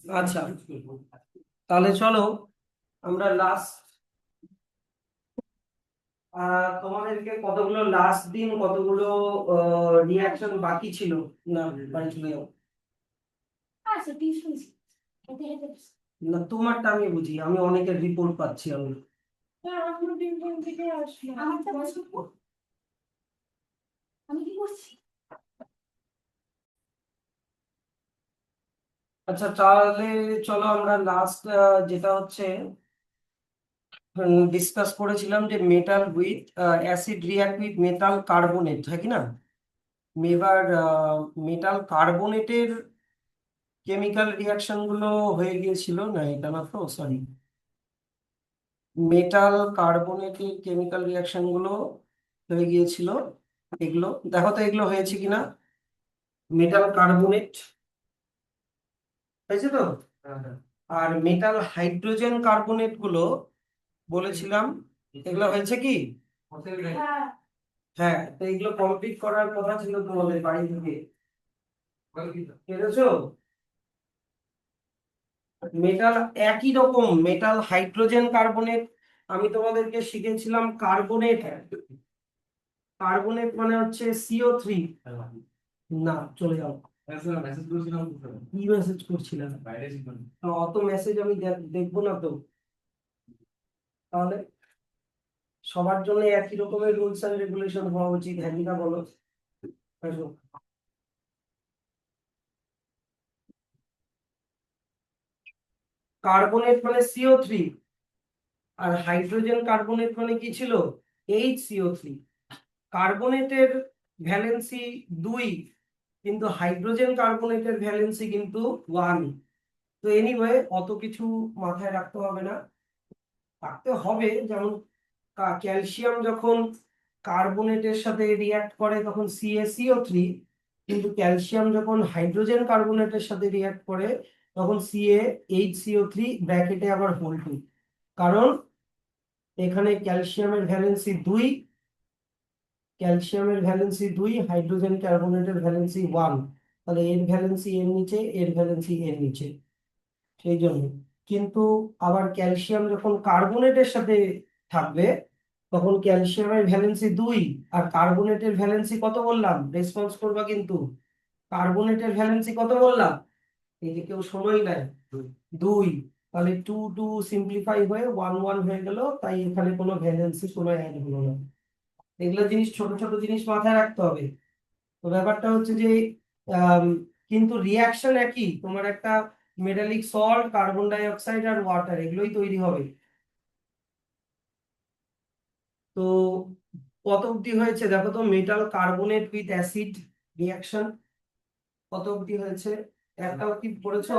আচ্ছা, তাহলে চলো আমরা লাস্ট তোমাদেরকে কতগুলো লাস্ট দিন কতগুলো রিয়াকশন বাকি ছিল না বাড়ি চলে যাও। না তোমারটা আমি বুঝি, আমি অনেকের রিপোর্ট পাচ্ছি আমি। আচ্ছা তাহলে চলো আমরা লাস্ট যেটা হচ্ছে ডিসকাস করেছিলাম যে metal with acid react with metal carbonate, হয় কি না? এবার মেটাল কার্বনেটের কেমিক্যাল রিয়াকশন গুলো হয়ে গিয়েছিল, না এটা না তো, সরি, মেটাল কার্বনেটের কেমিক্যাল রিয়াকশন গুলো হয়ে গিয়েছিল। এগুলো দেখো তো এগুলো হয়েছে কিনা। মেটাল কার্বনেট হয়েছে তো। আর মেটাল হাইড্রোজেন কার্বনেট গুলো বলেছিলাম এগুলো হয়েছে কি? হ্যাঁ, তো এগুলো কমপ্লিট করার কথা ছিল তোমাদের বাড়ি থেকে, পেরেছো? মেটাল একই রকম, মেটাল হাইড্রোজেন কার্বনেট আমি তোমাদেরকে শিখেছিলাম কার্বনেট। কার্বনেট মানে হচ্ছে CO3। না চলে যাও। কি মেসেজ করছিলাম? তো অত মেসেজ আমি দেখবো না তো। তাহলে সবার জন্য একই রকমের রুলস এন্ড রেগুলেশন হওয়া উচিত, হ্যাঁ কি না বলো? আসো। কার্বনেট মানে CO3, আর হাইড্রোজেন কার্বনেট মানে কি ছিল? HCO3। কার্বনেটের ভ্যালেন্সি 2, কিন্তু হাইড্রোজেন কার্বনেটের ভ্যালেন্সি কিন্তু 1। তো এনিওয়ে অত কিছু মাথায় রাখতে হবে না, রাখতে হবে যেমন ক্যালসিয়াম যখন কার্বনেটের সাথে রিঅ্যাক্ট করে তখন CaCO3, কিন্তু ক্যালসিয়াম যখন হাইড্রোজেন কার্বনেটের সাথে রিঅ্যাক্ট করে তখন CaHCO3 ব্র্যাকেটে আবার হোল 2। কারণ এখানে ক্যালসিয়ামের ভ্যালেন্সি 2, হাইড্রোজেন কার্বনেটের ভ্যালেন্সি 1। তাহলে এর ভ্যালেন্সি এর নিচে, এর ভ্যালেন্সি এর নিচে, সেই জন্য। কিন্তু আবার ক্যালসিয়াম যখন কার্বনেটের সাথে থাকবে তখন ক্যালসিয়ামের ভ্যালেন্সি 2, আর কার্বনেটের ভ্যালেন্সি কত বললাম? রেসপন্স করবা কিন্তু। কার্বনেটের ভ্যালেন্সি কত বললাম? এই যে কেউ শোনোই নাই। 2। তাহলে 2 2 সিম্পলিফাই হয়ে 1 1 হয়ে গেল, তাই এখানে কোনো ভ্যালেন্সি কোনো অ্যাড হলো না। এগুলো জিনিস, ছোট ছোট জিনিস মাথায় রাখতে হবে। তো ব্যাপারটা হচ্ছে যে আম, কিন্তু রিয়াকশন একই, তোমার একটা metallic salt, carbon die oxide আর ওয়াটার, এগুলোই তৈরি হবে। তো কত অব্দি হয়েছে দেখো তো, metal carbonate with acid reaction কত অব্দি হয়েছে? একটাও কি পড়েছো?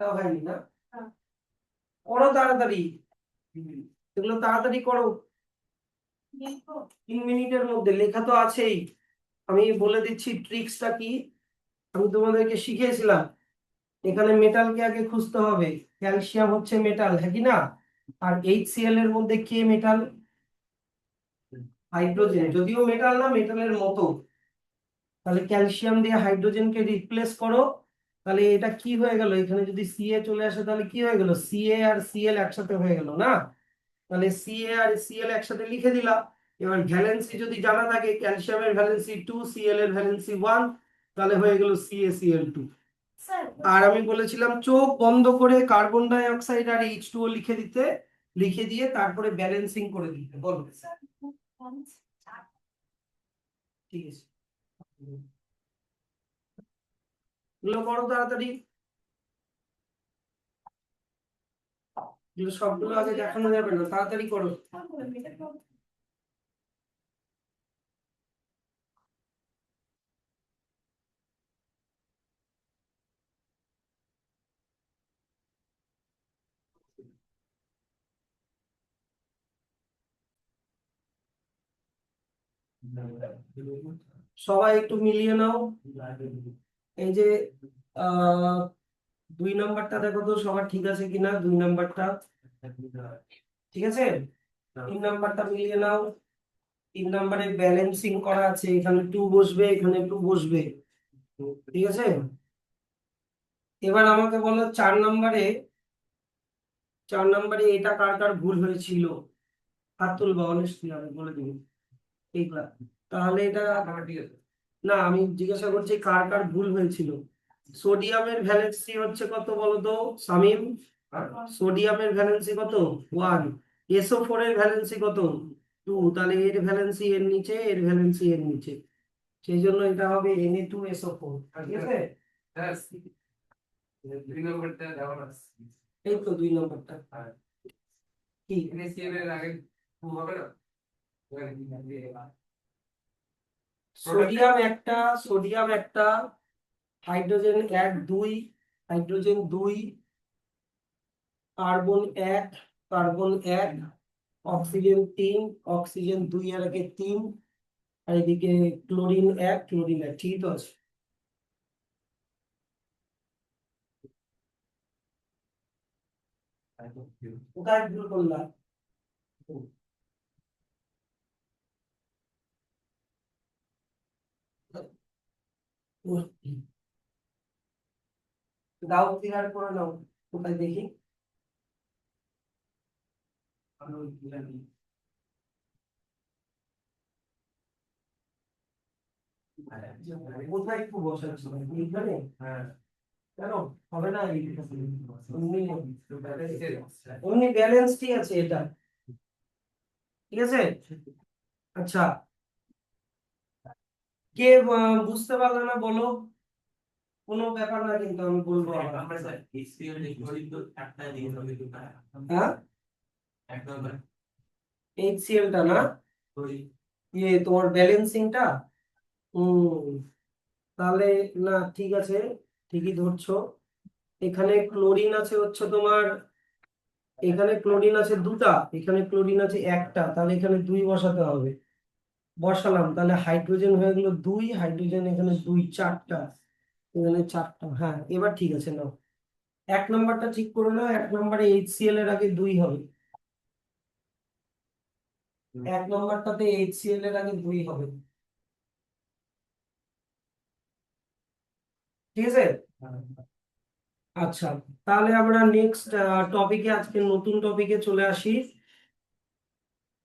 তাও হয়নি না? করো তাড়াতাড়ি, এগুলো তাড়াতাড়ি করো। 3 মিনিটের মধ্যে লেখা তো আছেই। আমি বলে দিচ্ছি ট্রিক্সটা কি। আমি তোমাদেরকে শিখিয়েছিলাম, এখানে মেটালকে আগে খুঁজতে হবে। ক্যালসিয়াম হচ্ছে মেটাল, হ্যাঁ কি না? আর HCl এর মধ্যে কে মেটাল? হাইড্রোজেন, যদিও মেটাল না, মেটালের মতো। তাহলে ক্যালসিয়াম দিয়ে হাইড্রোজেনকে রিপ্লেস করো। তাহলে এটা কি হয়ে গেল, এখানে যদি Ca চলে আসে তাহলে কি হয়ে গেল? Ca আর Cl একসাথে হয়ে গেল না? তাহলে Ca আর Cl একসাথে লিখে দিলাম। এবার ভ্যালেন্সি যদি জানা থাকে, ক্যালসিয়ামের ভ্যালেন্সি 2, Cl এর ভ্যালেন্সি 1, তাহলে হয়ে গেল CaCl2। আর আমি বলেছিলাম চোখ বন্ধ করে কার্বন ডাই অক্সাইড আর H2O লিখে দিতে, লিখে দিয়ে তারপরে ব্যালেন্সিং করে দিতে বলো। ঠিক আছে, এগুলো করো তাড়াতাড়ি, এগুলো সবগুলো আগে দেখানো যাবে না, তাড়াতাড়ি করো। সবাই একটু মিলিয়ে নাও। এই যে আহ 2 নাম্বারটা দেখো তো সবার ঠিক আছে কিনা, 2 নাম্বারটা ঠিক আছে? 3 নাম্বারটা মিলিয়ে নাও। 3 নাম্বারে ব্যালেন্সিং করা আছে, এখানে 2 বসবে, এখানে 2 বসবে, ঠিক আছে? এবার আমাকে বলো 4 নম্বরে এটা কার কার ভুল হয়েছিল, হাত তুলবা অনেস্টলি আমি বলে দিব এইগুলা। তাহলে এটা না, আমি জিজ্ঞাসা করছি কার কার ভুল হয়েছিল। সোডিয়ামের ভ্যালেন্সি হচ্ছে কত বলো তো শামীম? সোডিয়ামের ভ্যালেন্সি কত? 1। SO4 এর ভ্যালেন্সি কত? 2। তাহলে এর ভ্যালেন্সি এর নিচে, এর ভ্যালেন্সি এর নিচে, সেই জন্য এটা হবে Na2SO4। ঠিক আছে, এই তো 2 নম্বরটা কি? সোডিয়াম একটা, সোডিয়াম একটা, hydrogen 1 2, hydrogen 2, carbon 1, carbon 1, oxygen 3, oxygen 2 এর আগে 3, আর এদিকে ক্লোরিন 1, ক্লোরিন 1। ঠিক তো আছে? কোথায় ভুল করলাম? দাও ক্লিয়ার করে নাও, কোথায় দেখি। কোথায় একটু বসাচ্ছি এইখানে? কেন হবে না? এমনি এমনি ব্যালেন্সটি আছে এটা। ঠিক আছে, আচ্ছা, কে বুঝতে পারলে না বলো? কোনো ব্যাপার না, কিন্তু আমি বলবো আবার। হ্যাঁ, HCl টা না, তোমার ব্যালেন্সিংটা। হম, তাহলে না, ঠিক আছে, ঠিকই ধরছো। এখানে ক্লোরিন আছে হচ্ছে তোমার, এখানে ক্লোরিন আছে 2টা, এখানে ক্লোরিন আছে 1টা, তাহলে এখানে 2 বসাতে হবে। বসালাম, তাহলে হাইড্রোজেন হয়ে গেল 2, হাইড্রোজেন এখানে 2 4টা, এখানে 4টা। হ্যাঁ, এবার ঠিক আছে নাও, 1 নম্বরটা ঠিক করে নাও। 1 নম্বরে HCl এর আগে 2 হবে। 1 নম্বরটাতে HCl এর আগে 2 হবে। ঠিক আছে, আচ্ছা, তাহলে আমরা নেক্সট টপিকে, আজকে নতুন টপিকে চলে আসি।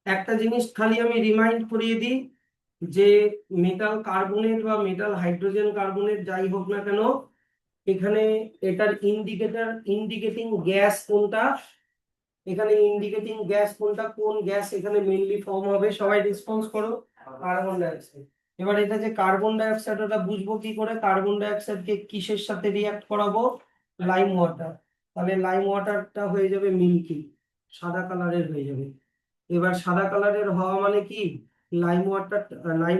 একটা জিনিস খালি আমি রিমাইন্ড করিয়ে দিই, যে মেটাল কার্বনেট বা মেটাল হাইড্রোজেন কার্বনেট যাই হোক না কেন, এখানে এটার ইন্ডিকেটিং গ্যাস কোনটা, এখানে ইন্ডিকেটিং গ্যাস কোনটা, কোন গ্যাস এখানে মেইনলি ফর্ম হবে, সবাই রেসপন্স করো। Carbon dioxide. এবার এটা যে কার্বন ডাইঅক্সাইড, ওটা বুঝবো কি করে? কার্বন ডাইঅক্সাইডকে কিসের সাথে রিয়াক্ট করাবো? Lime water. তাহলে লাইম ওয়াটারটা হয়ে যাবে মিল্কি, সাদা কালারের হয়ে যাবে। এবার সাদা কালারের হওয়া মানে কি? লাইম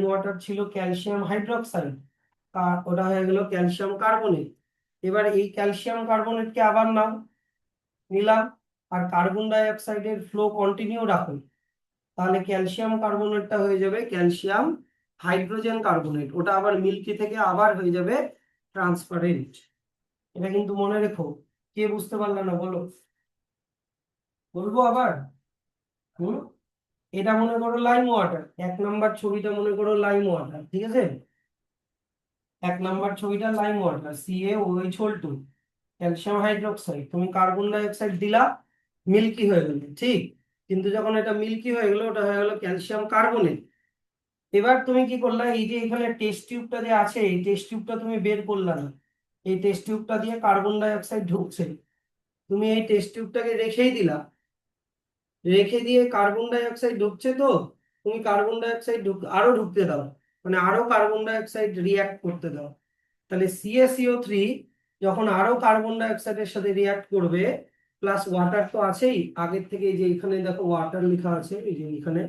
ওয়াটার ছিল ক্যালসিয়াম হাইড্রোক্সাইড, আর ওটা হয়ে গেল ক্যালসিয়াম কার্বনেট। এবার এই ক্যালসিয়াম কার্বনেটকে আবার নাও, নিলাম, আর কার্বন ডাই অক্সাইডের ফ্লো কন্টিনিউ রাখুন, তাহলে ক্যালসিয়াম কার্বনেটটা হয়ে যাবে ক্যালসিয়াম হাইড্রোজেন কার্বনেট, ওটা আবার মিল্কি থেকে আবার হয়ে যাবে ট্রান্সপারেন্ট। এটা কিন্তু মনে রেখো। কে বুঝতে পারলে না বলো? বলবো আবার? হুম, এটা মনে করো লাইম ওয়াটার, 1 নম্বর ছবিটা মনে করো লাইম ওয়াটার। ঠিক আছে, 1 নম্বর ছবিটা lime water, CaOH2, calcium hydroxide, তুমি কার্বন ডাই অক্সাইড দিলা, মিল্কি হয়ে গেল। ঠিক, কিন্তু যখন এটা মিল্কি হয়ে গেল, ওটা হয়ে গেল ক্যালসিয়াম কার্বনেট। এবার তুমি কি করলা, এই যে এখানে টেস্ট টিউবটা যে আছে, এই টেস্ট টিউবটা তুমি বের করলা না, এই টেস্ট টিউবটা দিয়ে কার্বন ডাই অক্সাইড ঢুকছে, তুমি এই টেস্ট টিউবটাকে রেখেই দিলা, রেখে দিয়ে কার্বন ডাই অক্সাইড ঢুকছে তো, তুমি কার্বন ডাই অক্সাইড আরো ঢুকতে দাও, মানে আরো কার্বন ডাই অক্সাইড রিয়াক্ট করতে দাও। তাহলে CaCO3 যখন আরো কার্বন ডাই অক্সাইডের সাথে রিয়াক্ট করবে, প্লাস ওয়াটার তো আছেই আগের থেকে, এই যে এখানে দেখো ওয়াটার লেখা আছে, এই যে এখানে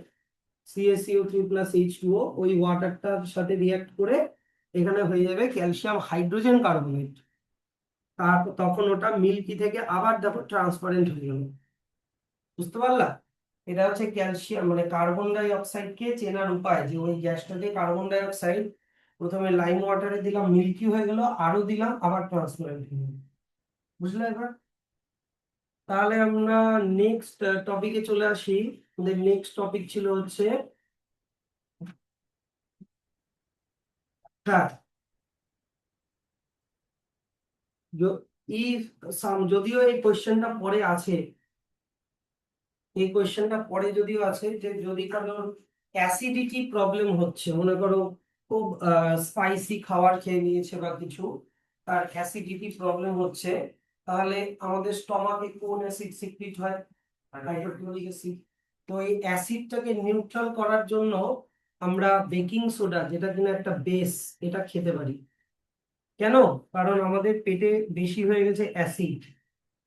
CaCO3 + H2O, ওই ওয়াটারটার সাথে রিয়াক্ট করে এখানে হয়ে যাবে ক্যালসিয়াম হাইড্রোজেন কার্বনেট। তখন ওটা মিল্কি থেকে আবার দেখো ট্রান্সপারেন্ট হয়ে গেল। বুঝতে পারলা? এটা হচ্ছে ক্যালসিয়াম, মানে কার্বন ডাই অক্সাইডকে চেনার উপায়, যে ওই গ্যাসটাকে কার্বন ডাই অক্সাইড প্রথমে লাইম ওয়াটারে দিলাম, মিল্কি হয়ে গেল, আরো দিলাম, আবার ট্রান্সপারেন্ট হয়ে গেল। বুঝলে এবার? তাহলে আমরা নেক্সট টপিকে চলে আসি। আমাদের নেক্সট টপিক ছিল হচ্ছে, হ্যাঁ, ইফ সাম, যদিও এই কোয়েশ্চেনটা পরে আছে, এই কোয়েশ্চেনটা পরে যদিও আছে, যে যদি কারোর অ্যাসিডিটি প্রবলেম হচ্ছে, মনে করো খুব স্পাইসি খাবার খেয়ে নিয়েছে বা কিছু, তার অ্যাসিডিটি প্রবলেম হচ্ছে, তাহলে আমাদের স্টমাকে কোন অ্যাসিড সিক্রিট হয়? Hydrochloric acid. তো এই অ্যাসিডটাকে নিউট্রাল করার জন্য আমরা বেকিং সোডা, যেটা কিনা একটা বেস, এটা খেতে পারি। কেন? কারণ আমাদের পেটে বেশি হয়ে গেছে অ্যাসিড,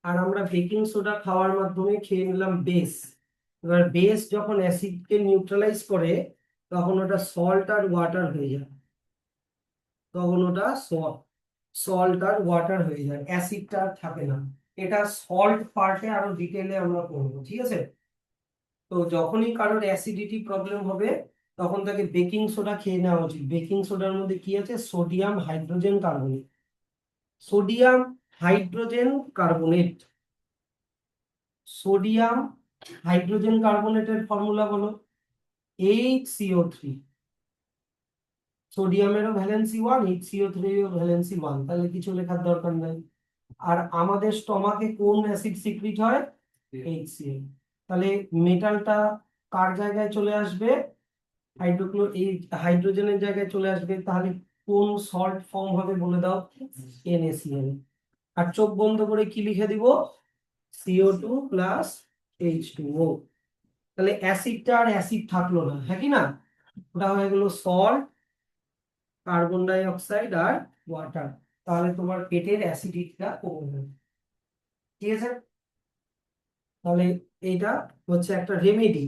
আর আমরা বেকিং সোডা খাওয়ার মাধ্যমে খেয়ে নিলাম বেস। এবার বেস যখন অ্যাসিডকে নিউট্রালাইজ করে, তখন ওটা সল্ট আর ওয়াটার হয়ে যায়, তখন ওটা সল্ট আর ওয়াটার হয়ে যায়, অ্যাসিডটা আর থাকে না। এটা সল্ট পার্টে আরো ডিটেলে আমরা পড়বো, ঠিক আছে? তো যখনই কারোর অ্যাসিডিটি প্রবলেম হবে, তখন তাকে বেকিং সোডা খেয়ে নেওয়া উচিত। বেকিং সোডার মধ্যে কি আছে? Sodium hydrogen carbonate. Sodium hydrogen carbonate, sodium hydrogen কার্বনেটের ফর্মুলা বলো। HCO3। সোডিয়ামেরও ভ্যালেন্সি 1, HCO3 এরও ভ্যালেন্সি 1, তাহলে কিছু লেখার দরকার নাই। আর আমাদের স্টমাকে কোন অ্যাসিড সিক্রিট হয়? HCl। তাহলে মেটালটা কার জায়গায় চলে আসবে? এই হাইড্রোজেনের জায়গায় চলে আসবে। তাহলে কোন সল্ট ফর্ম হবে বলে দাও? NaCl। আর চোখ বন্ধ করে কি লিখে দিব? CO2 plus H2O। তাহলে অ্যাসিডটা আর অ্যাসিড থাকলো না, হ্যাঁ কি না? ওটা হয়ে গেল সল্ট, কার্বন ডাই অক্সাইড আর ওয়াটার। তাহলে তোমার পেটের অ্যাসিডিটিটা কমে যাবে, ঠিক আছে? তাহলে এইটা হচ্ছে একটা রেমেডি।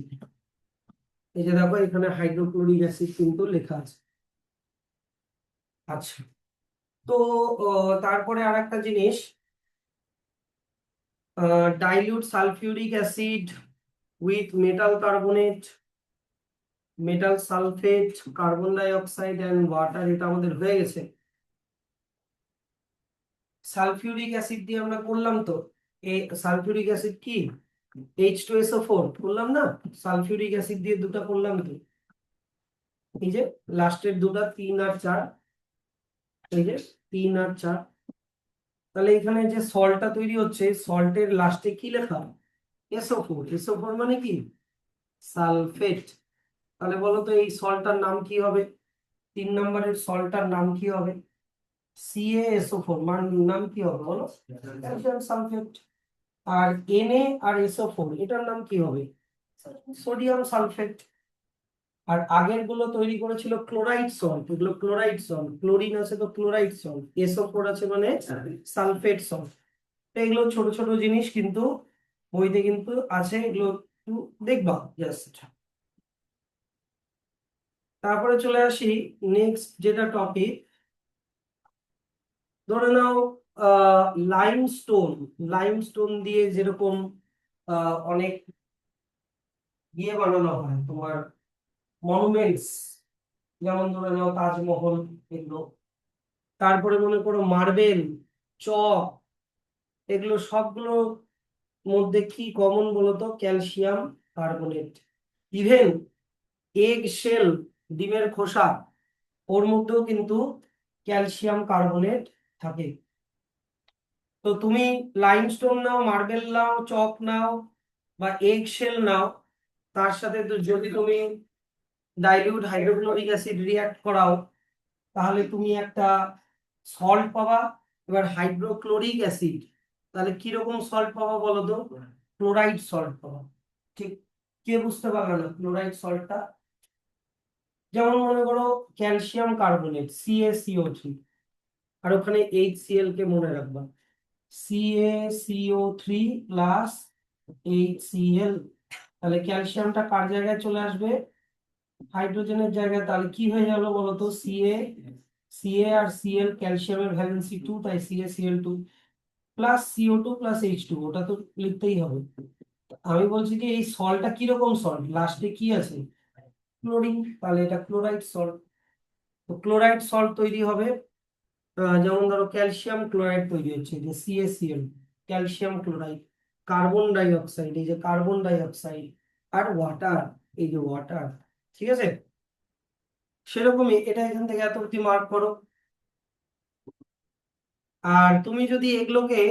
এই যে দেখো এখানে হাইড্রোক্লোরিক অ্যাসিড কিন্তু লেখা আছে। আচ্ছা, তো তারপরে আর একটা জিনিস, dilute sulphuric acid with metal carbonate, metal sulphate, carbon dioxide and water, এটা আমাদের হয়ে গেছে। সালফিউরিক অ্যাসিড দিয়ে আমরা করলাম তো, এই সালফিউরিক অ্যাসিড কি? H2SO4 করলাম না? সালফিউরিক অ্যাসিড দিয়ে দুটো করলাম তো, এই যে লাস্টের দুটো 3 আর 4, এই যে 3 আর 4। তাহলে এখানে যে সল্টটা তৈরি হচ্ছে, সল্টের লাস্টে কি লেখা? SO4। SO4 মানে কি? সালফেট। তাহলে বলো তো এই সল্টটার নাম কি হবে? 3 নম্বরের সল্টটার নাম কি হবে? CaSO4, মান নাম কি হবে বলো? Calcium sulphate. আর Na আর SO4, এটার নাম কি হবে? Sodium sulphate. আর আগের গুলো তৈরি করেছিল ক্লোরাইড সল্ট, এগুলো ক্লোরাইড সল্ট, ক্লোরিন আছে তো ক্লোরাইড সল্ট, SO4 আছে মানে সালফেট সল্ট। এগুলো ছোট ছোট জিনিস কিন্তু বইতে কিন্তু আছে, এগুলো একটু দেখবা জাস্ট। তারপরে চলে আসি নেক্সট যেটা টপিক, ধরে নাও লাইমস্টোন। লাইমস্টোন দিয়ে যেরকম অনেক বানানো হয় তোমার, মনুমেন্টস, যেমন ধরে নাও তাজমহল, এগুলো। তারপরে মনে করো মার্বেল, চক, এগুলো সবগুলো মধ্যে কি কমন বলতো? Calcium carbonate. Even eggshell, ডিমের খোসা, ওর মধ্যেও কিন্তু ক্যালসিয়াম কার্বনেট থাকে। তো তুমি লাইমস্টোন নাও, মার্বেল নাও, চক নাও, বা এগ শেল নাও, তার সাথে তো যদি তুমি ডাইলিউট হাইড্রোক্লোরিক অ্যাসিড রিঅ্যাক্ট করাও, তাহলে তুমি একটা সল্ট পাবা। এবার হাইড্রোক্লোরিক অ্যাসিড, তাহলে কিরকম সল্ট পাবা বলো তো? ক্লোরাইড সল্ট পাবা। ঠিক, কে বুঝতে পারলো না ক্লোরাইড সল্টটা? যেমন মনে করো ক্যালসিয়াম কার্বনেট CaCO3, আর ওখানে HCl কে মনে রাখবা, CaCO3 প্লাস HCl। তাহলে ক্যালসিয়ামটা কার জায়গায় চলে আসবে? হাইড্রোজেনের জায়গায়। তাহলে কি হয়ে গেল বলতো? Ca আর Cl, ক্যালসিয়ামের ভ্যালেন্সি 2, তাই CaCl2 plus CO2 plus H2, ওটা তো লিখতেই হবে। আমি বলছি যে এই সল্টটা কিরকম সল্ট, লাস্টে কি আছে? ক্লোরিন, তাহলে এটা ক্লোরাইড সল্ট। তো ক্লোরাইড সল্ট তৈরি হবে, যেমন ধরো ক্যালসিয়াম ক্লোরাইড তৈরি হচ্ছে, যে CaCl, calcium chloride, carbon die oxide, এই যে কার্বন ডাই অক্সাইড, আর ওয়াটার, এই যে ওয়াটার, ঠিক আছে? সেরকমই এটা, এখান থেকে এত অব্দি মার্ক করো। আর তুমি যদি এগুলোকে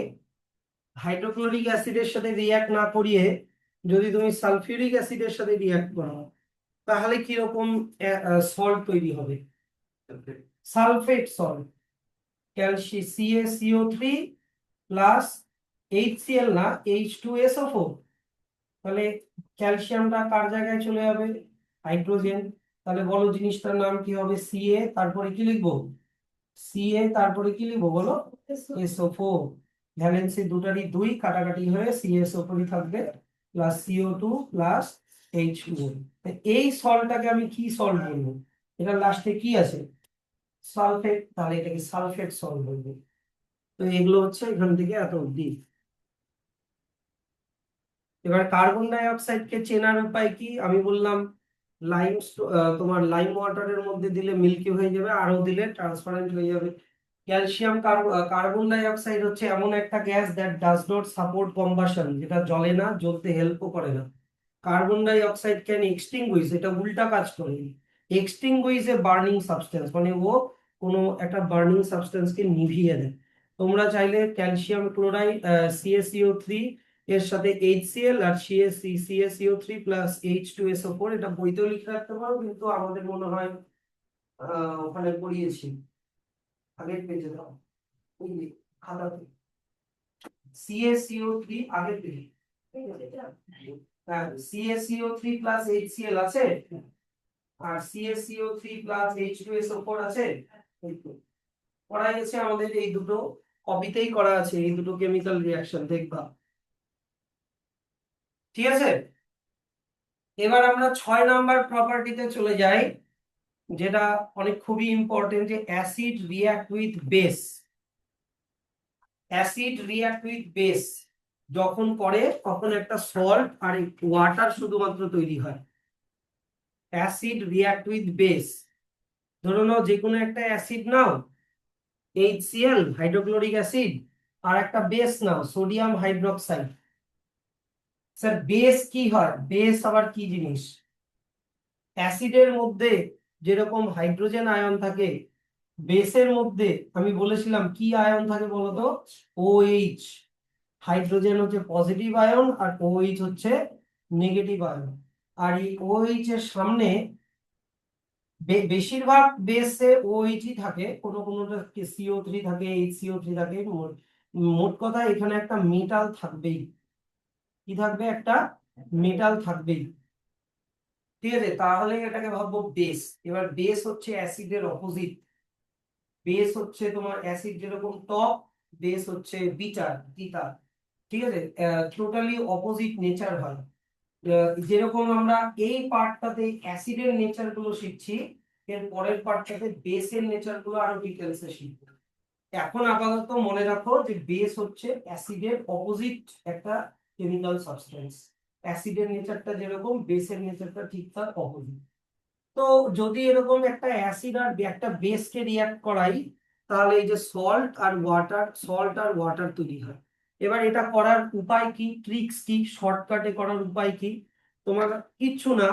হাইড্রোক্লোরিক অ্যাসিডের সাথে রিয়াক্ট না করিয়ে যদি তুমি সালফিউরিক অ্যাসিডের সাথে রিয়াক্ট করো, তাহলে কিরকম সল্ট তৈরি হবে? Sulphate salt, CaCO3 plus HCl না H2SO4। তাহলে ক্যালসিয়ামটা কার জায়গায় চলে যাবে? হাইড্রোজেন। তাহলে বলো জিনিসটার নাম কি হবে? Ca, তারপরে কি লিখবো? Ca, তারপরে কি লিখবো বলো? SO4। ভ্যালেন্সি দুটারই দুই, কাটাকাটি হয়ে CSO4 থাকবে, প্লাস CO2 প্লাস H2O। এই সল্টটাকে আমি কি সল্ট বলবো? এটা লাস্টে কি আছে? সালফেট। তাহলে এটাকে সালফেট সল্ট বলবো। তো এগুলো হচ্ছে এখান থেকে এত অব্দি। এবার কার্বন ডাই অক্সাইডকে চেনার উপায় কি? আমি বললাম লাইম, তোমার লাইম ওয়াটারের মধ্যে দিলে মিল্কি হয়ে যাবে, আরো দিলে ট্রান্সপারেন্ট হয়ে যাবে। ক্যালসিয়াম কার্বন ডাই অক্সাইড হচ্ছে এমন একটা gas that does not support combustion, যেটা জ্বলে না, জ্বলতে হেল্পও করে না। Carbon dioxide can extinguish, এটা উল্টা কাজ করে। এক্সটিংগুইশ এ বার্নিং সাবস্টেন্স, মানে ও কোনো একটা বার্নিং সাবস্টেন্সকে নিভিয়ে দেয়। তোমরা চাইলে ক্যালসিয়াম ক্লোরাইড CaCO3 এর সাথে HCl আর CaCO3 প্লাস H2SO4, এটা বইতেও লিখে রাখতে পারো, কিন্তু আমাদের মনে হয় ওখানে পড়িয়েছি, আগের পেজে দাও, ওই যে খাতাতে CaCO3 আগের পেজে। হ্যাঁ, CaCO3 প্লাস HCl আছে, আর CaCO3 প্লাস H2SO4 আছে। এই তো করা গেছে আমাদের, এই দুটো কপিতেই করা আছে, এই দুটো কেমিক্যাল রিঅ্যাকশন দেখবা। ঠিক আছে, এবার আমরা 6 নাম্বার প্রপার্টিতে চলে যাই, যেটা অনেক খুবই ইম্পর্টেন্ট, যে acid react with base. Acid react with base যখন করে, তখন একটা সল্ট আর ওয়াটার শুধুমাত্র তৈরি হয়। অ্যাসিড রিঅ্যাক্ট উইথ বেস, ধরে নাও যে কোনো একটা অ্যাসিড নাও, HCl হাইড্রোক্লোরিক অ্যাসিড, আর একটা বেস নাও সোডিয়াম হাইড্রোক্সাইড। স্যার বেস কি হয়? বেস আবার কি জিনিস? অ্যাসিডের মধ্যে যেরকম হাইড্রোজেন আয়ন থাকে, বেসের মধ্যে আমি বলেছিলাম কি আয়ন থাকে বলতো? OH। হাইড্রোজেন হচ্ছে পজিটিভ আয়ন আর OH হচ্ছে নেগেটিভ আয়ন। আর এই OH এর সামনে বেশিরভাগ বেসে OH ই থাকে, কোনো কোনোটা CO3 থাকে, HCO3 থাকে। মোট কথা এখানে একটা মেটাল থাকবেই। কি থাকবে? একটা মেটাল থাকবেই। ঠিক আছে, তাহলে এটাকে ভাববো বেস। এবার বেস হচ্ছে অ্যাসিডের অপোজিট। বেস হচ্ছে তোমার অ্যাসিড যেরকম টক, বেস হচ্ছে বিটার, তিতা। ঠিক আছে, টোটালি অপোজিট নেচার হয়। যেরকম আমরা এই পার্টটাতে অ্যাসিডের নেচার গুলো শিখছি, এর পরের পার্টটাতে বেসের নেচার গুলো আরো ডিটেলসে শিখবো। এখন আপাতত মনে রাখো যে বেস হচ্ছে অ্যাসিডের অপোজিট একটা কেমিক্যাল সাবস্টেন্স। অ্যাসিডের নেচারটা যেরকম, বেসের নেচারটা ঠিক তার অপোজিট। তো যদি এরকম একটা অ্যাসিড আর একটা বেসকে রিঅ্যাক্ট করাই, তাহলে এই যে সল্ট আর ওয়াটার তৈরি হয়। এবার এটা করার উপায় কি, ট্রিক্স কি, শর্টকাটে করার উপায় কি? তোমার কিচ্ছু না,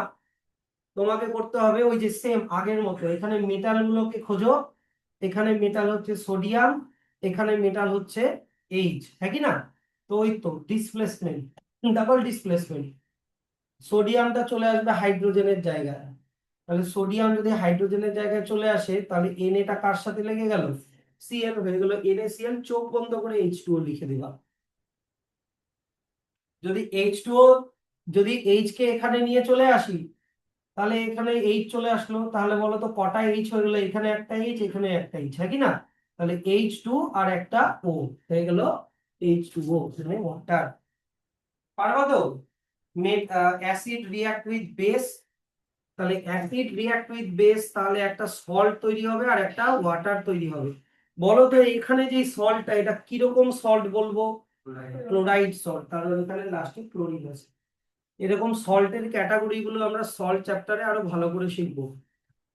তোমাকে করতে হবে ওই যে সেম আগের মতো, এখানে মেটাল গুলোকে খোঁজো। এখানে মেটাল হচ্ছে সোডিয়াম, এখানে মেটাল হচ্ছে এইচ, হ্যাঁ কি না? তো ওই তো ডিসপ্লেসমেন্ট, ডাবল ডিসপ্লেসমেন্ট। সোডিয়ামটা চলে আসবে হাইড্রোজেনের জায়গায়। তাহলে সোডিয়াম যদি হাইড্রোজেনের জায়গায় চলে আসে, তাহলে এটা কার সাথে লেগে গেল? Cl হয়ে গেল NaCl। চোখ বন্ধ করে H2O লিখে দিবা। যদি H2O, যদি H কে এখানে নিয়ে চলে আসি, তাহলে এখানে H চলে আসলো, তাহলে বলো তো কটা H হয়ে গেল? এখানে একটা H, এখানে একটা H, হ্যাঁ কি না? তাহলে H2 আর একটা O হয়ে গেল H2O, মানে ওয়াটার। পারবা তো? অ্যাসিড রিঅ্যাক্ট উইথ বেস, তাহলে অ্যাসিড রিঅ্যাক্ট উইথ বেস, তাহলে একটা সল্ট তৈরি হবে আর একটা ওয়াটার তৈরি হবে। বলো তো এখানে যে সল্টটা, এটা কিরকম সল্ট বলবো? ক্লোরাইড সল্ট, কারণ এখানে লাস্টে ক্লোরিন আছে। এরকম সল্টের ক্যাটাগরি গুলো আমরা সল্ট চ্যাপ্টারে আরো ভালো করে শিখবো।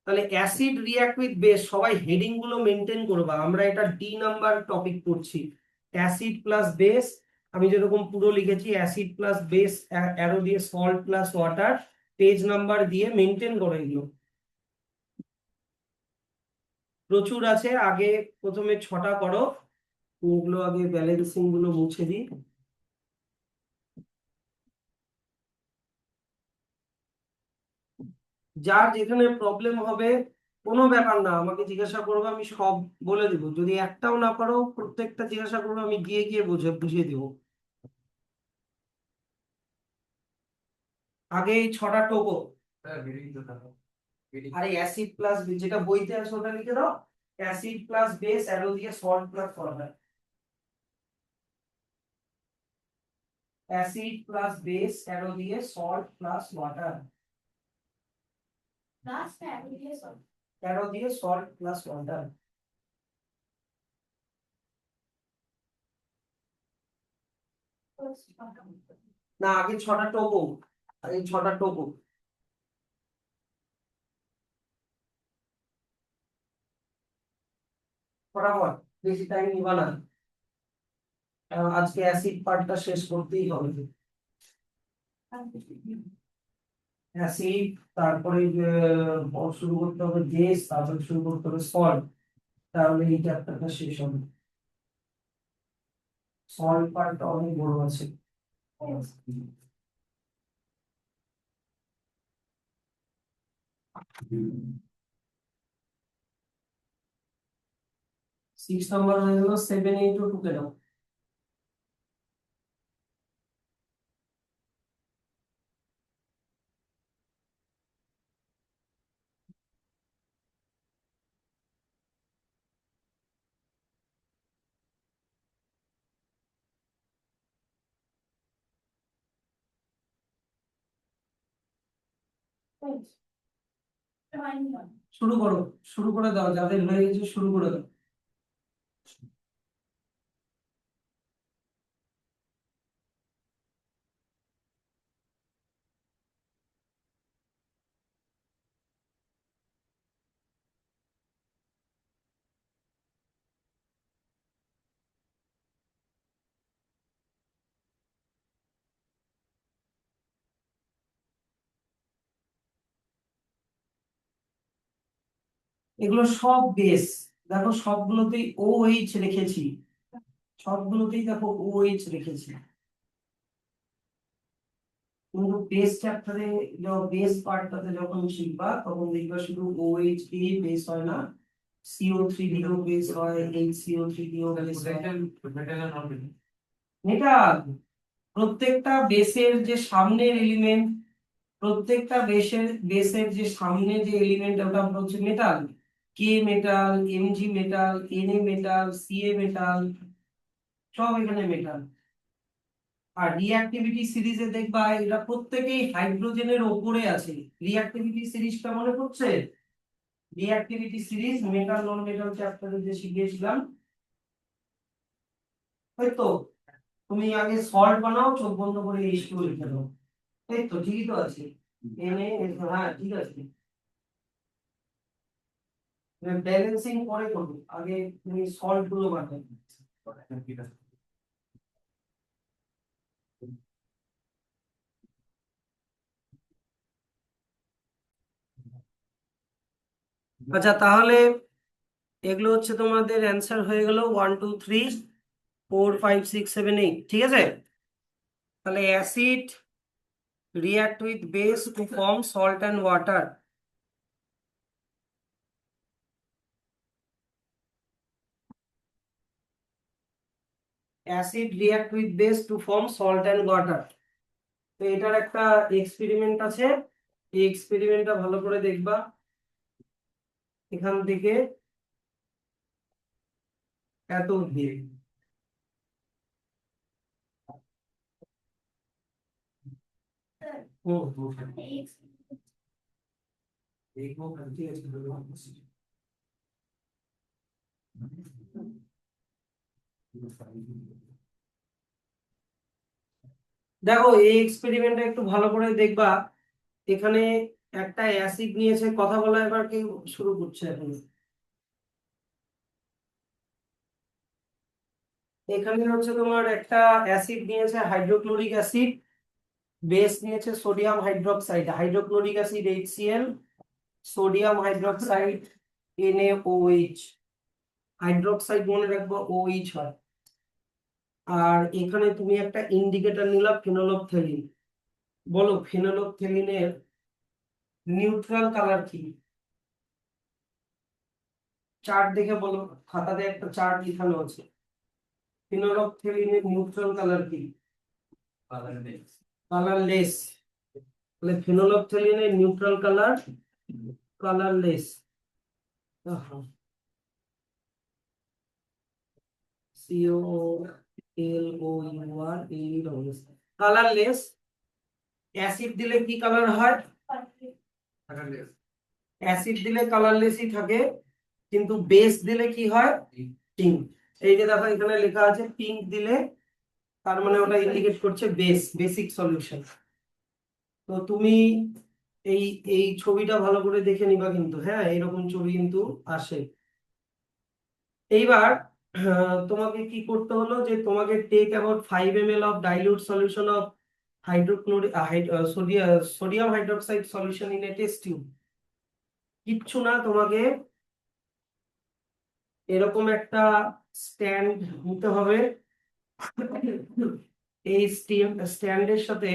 তাহলে অ্যাসিড রিঅ্যাক্ট উইথ বেস, সবাই হেডিং গুলো মেনটেন করবা, আমরা এটা D নাম্বার টপিক পড়ছি। অ্যাসিড প্লাস বেস, আমি যেরকম পুরো লিখেছি অ্যাসিড প্লাস বেস, অ্যারো দিয়ে salt plus water, page number দিয়ে মেনটেন করে এগুলো। প্রচুর আছে, আগে প্রথমে 6টা করো, এগুলো আগে ব্যালেন্সিং গুলো মুছে দিই। যার যেখানে প্রবলেম হবে কোনো ব্যাপার না, আমাকে জিজ্ঞাসা করবে, আমি সব বলে দিব। যদি একটাও না পারো প্রত্যেকটা জিজ্ঞাসা করবে, আমি গিয়ে গিয়ে বুঝিয়ে দিব। আগে এই 6টা টোকো। আরে অ্যাসিড প্লাস, যেটা বইতে আছে ওটা লিখে দাও। অ্যাসিড প্লাস বেস, অ্যারো দিয়ে salt plus water. Acid plus base, arrow দিয়ে সল্ট প্লাস ওয়াটার। অ্যারো দিয়ে সল্ট প্লাস ওয়াটার। না, আগে 6টা টোকো। আগে 6টা টোকো। ফটাফট, বেশি টাইম নিবা না, কারণ আজকে অ্যাসিড পার্টটা শেষ করতেই হবে। অ্যাসিড, তারপরে শুরু করতে হবে বেস, তারপরে শুরু করতে হবে সল্ট। তাহলে এই চ্যাপ্টারটা শেষ হবে। সল্ট পার্টটা অনেক বড় আছে। 6 নম্বর হয়ে গেল, 7, 8 ও টুকে দাও। শুরু করো, শুরু করে দাও, যাদের হয়ে গেছে শুরু করে দাও। এগুলো সব বেস। দেখো সবগুলোতেই ও এইচ রেখেছি। সবগুলোতেই দেখো ও এইচ রেখেছি। কিন্তু বেস চ্যাপ্টারে, বেস পার্টটাতে যখন শিখবা তখন দেখবা শুধু ও এইচ দিয়ে বেস হয় না, CO3 দিয়েও বেস হয়, HCO3 দিয়েও বেস হয়। মেটাল, প্রত্যেকটা বেসের যে সামনের এলিমেন্ট, প্রত্যেকটা বেসের যে সামনে যে এলিমেন্ট, ওটা হচ্ছে মেটাল। কে metal, Mg metal, Na metal, Ca metal, সব এখানে মেটাল। আর রিঅ্যাক্টিভিটি সিরিজে দেখবা এরা প্রত্যেকেই হাইড্রোজেনের ওপরে আছে। রিঅ্যাক্টিভিটি সিরিজটা মনে পড়ছে? রিঅ্যাক্টিভিটি সিরিজ মেটাল নন মেটাল চ্যাপ্টারে যে শিখিয়েছিলাম, তাই তো? তুমি আগে সল্ট বানাও, চোখ বন্ধ করে H2 লিখে দাও। এই তো ঠিকই তো আছে। হ্যাঁ ঠিক আছে। ব্যালেন্সিং পরে করবো, আগে তুমি সল্ট গুলো বানাও। আচ্ছা তাহলে এগুলো হচ্ছে তোমাদের অ্যান্সার হয়ে গেল 1, 2, 3, 4, 5, 6, 7, 8, ঠিক আছে? তাহলে acid react with base to form salt and water. Acid react with base to form salt and water. তো এটার একটা এক্সপেরিমেন্ট আছে, এই এক্সপেরিমেন্টটা ভালো করে দেখবা। এখান থেকে এত দিয়ে ঠিক আছে। দেখো এই এক্সপেরিমেন্টটা একটু ভালো করে দেখবা। এখানে একটা অ্যাসিড নিয়েছে, কথা বলা এবার কি শুরু করছে এখন। এখানে হচ্ছে তোমার একটা অ্যাসিড নিয়েছে, হাইড্রোক্লোরিক অ্যাসিড। বেস নিয়েছে sodium hydroxide, hydrochloric acid HCl, sodium hydroxide NaOH। Hydroxide মনে রাখবো OH হয়। আর এখানে তুমি একটা ইন্ডিকেটর নিলা ফেনোলফথেলিন। বলো ফেনোলফথেলিনের নিউট্রাল কালার কি? চার্ট দেখে বলো, খাতাতে একটা চার্ট লিখানো আছে। ফিনোলফথেলিনের নিউট্রাল কালার কি? কালারলেস। তাহলে ফিনোলফথেলিনের neutral colour colourless. Colourless. Acid দিলে কি কালার হয়? অ্যাসিড দিলে কালারলেসই থাকে, কিন্তু বেস দিলে কি হয়? পিঙ্ক। এই যে দেখো এখানে লেখা আছে পিঙ্ক দিলে, তার মানে ওটা ইন্ডিকেট করছে বেসিক সলিউশন। তো তুমি এই এই ছবিটা ভালো করে দেখে নিবা কিন্তু, হ্যাঁ এরকম ছবি কিন্তু আসে। এইবার তোমাকে কি করতে হলো, যে তোমাকে take about 5 ml of dilute solution of hydrochloric sodium hydroxide solution in a test tube. কিচ্ছু না, তোমাকে এরকম একটা স্ট্যান্ড নিতে হবে। এই স্ট্যান্ডের সাথে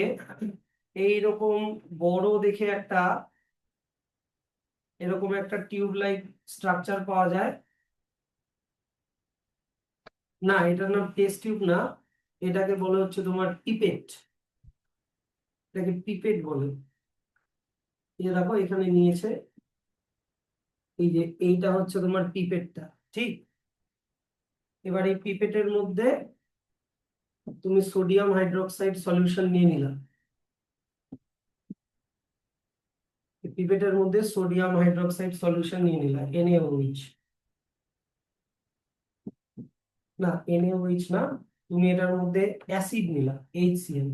এইরকম বড় দেখে একটা এরকম একটা টিউব লাইক স্ট্রাকচার পাওয়া যায়। না, এটার নাম টেস্ট টিউব না, এটাকে বলে হচ্ছে তোমার পিপেট। এটাকে পিপেট বলে। এই যে দেখো এখানে নিয়েছে, এই যে এইটা হচ্ছে তোমার পিপেটটা, ঠিক। এবার এই পিপেটের মধ্যে তুমি সোডিয়াম হাইড্রোক্সাইড সলিউশন নিয়ে নিলাম। পিপেটের মধ্যে সোডিয়াম হাইড্রোক্সাইড সলিউশন নিয়ে নিলাম, NaOH। না, NaOH না, তুমি এটার মধ্যে অ্যাসিড নিলা, HCl।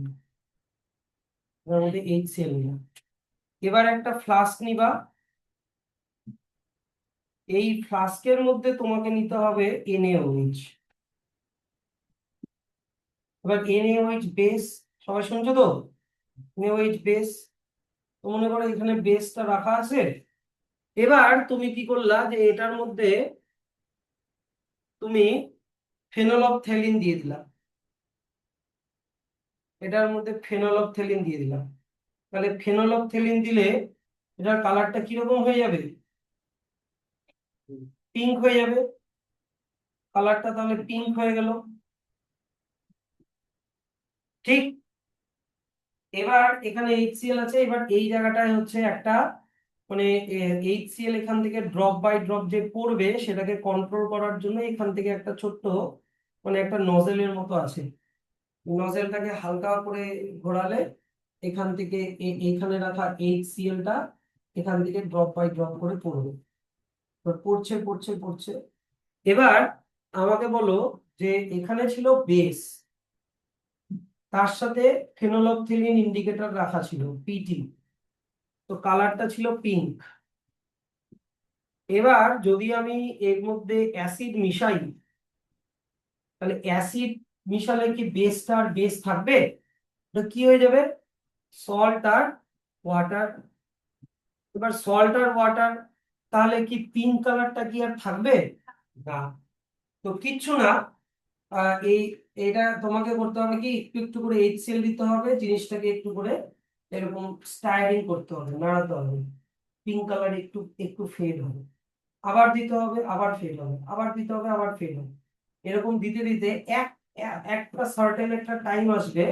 এটার মধ্যে HCl নিলাম। এবার একটা ফ্লাস্ক নিবা। এই ফ্লাস্কের মধ্যে তোমাকে নিতে হবে NaOH। এবার NaOH বেস, সবাই শুনছো তো? NaOH বেস, তো মনে করো এখানে বেসটা রাখা আছে। এবার তুমি কি করলা, যে এটার মধ্যে তুমি ফেনলফথেলিন দিয়ে দিলাম। এটার মধ্যে ফেনলফথেলিন দিয়ে দিলাম। তাহলে ফেনলফথেলিন দিলে এটার কালারটা কিরকম হয়ে যাবে? পিঙ্ক হয়ে যাবে। কালারটা তাহলে পিঙ্ক হয়ে গেল, ঠিক। এবার এখানে HCl আছে, এবার এই জায়গাটায় হচ্ছে একটা মানে HCl এখান থেকে ড্রপ বাই ড্রপ যে পড়বে সেটাকে কন্ট্রোল করার জন্য এখান থেকে একটা ছোট্ট মানে একটা নজেলের মতো আছে। নজেলটাকে হালকা করে ঘোরালে এখান থেকে এখানে রাখা HClটা এখান থেকে ড্রপ বাই ড্রপ করে পড়বে। তো পড়ছে পড়ছে পড়ছে। এবার আমাকে বলো, যে এখানে ছিল বেস, তার সাথে ফেনোলফথেলিন ইন্ডিকেটর রাখা ছিল PT, তো কালারটা ছিল পিঙ্ক। এবার যদি আমি এর মধ্যে অ্যাসিড মিশাই, তাহলে অ্যাসিড মিশালে কি বেসটা আর বেস থাকবে? এটা কি হয়ে যাবে? সল্ট আর ওয়াটার। এবার সল্ট আর ওয়াটার, তাহলে কি পিঙ্ক কালারটা কি আর থাকবে? না। তো কিচ্ছু না, এই এটা তোমাকে করতে হবে কি, একটু একটু করে HCl দিতে হবে, জিনিসটাকে একটু করে এরকম স্টায়ারিং করতে হবে, নাড়াতে হবে। পিঙ্ক কালার একটু একটু ফেড হবে, আবার দিতে হবে, আবার ফেড হবে, আবার দিতে হবে, আবার ফেড হবে। এরকম দিতে দিতে একটা সার্টেন একটা টাইম আসবে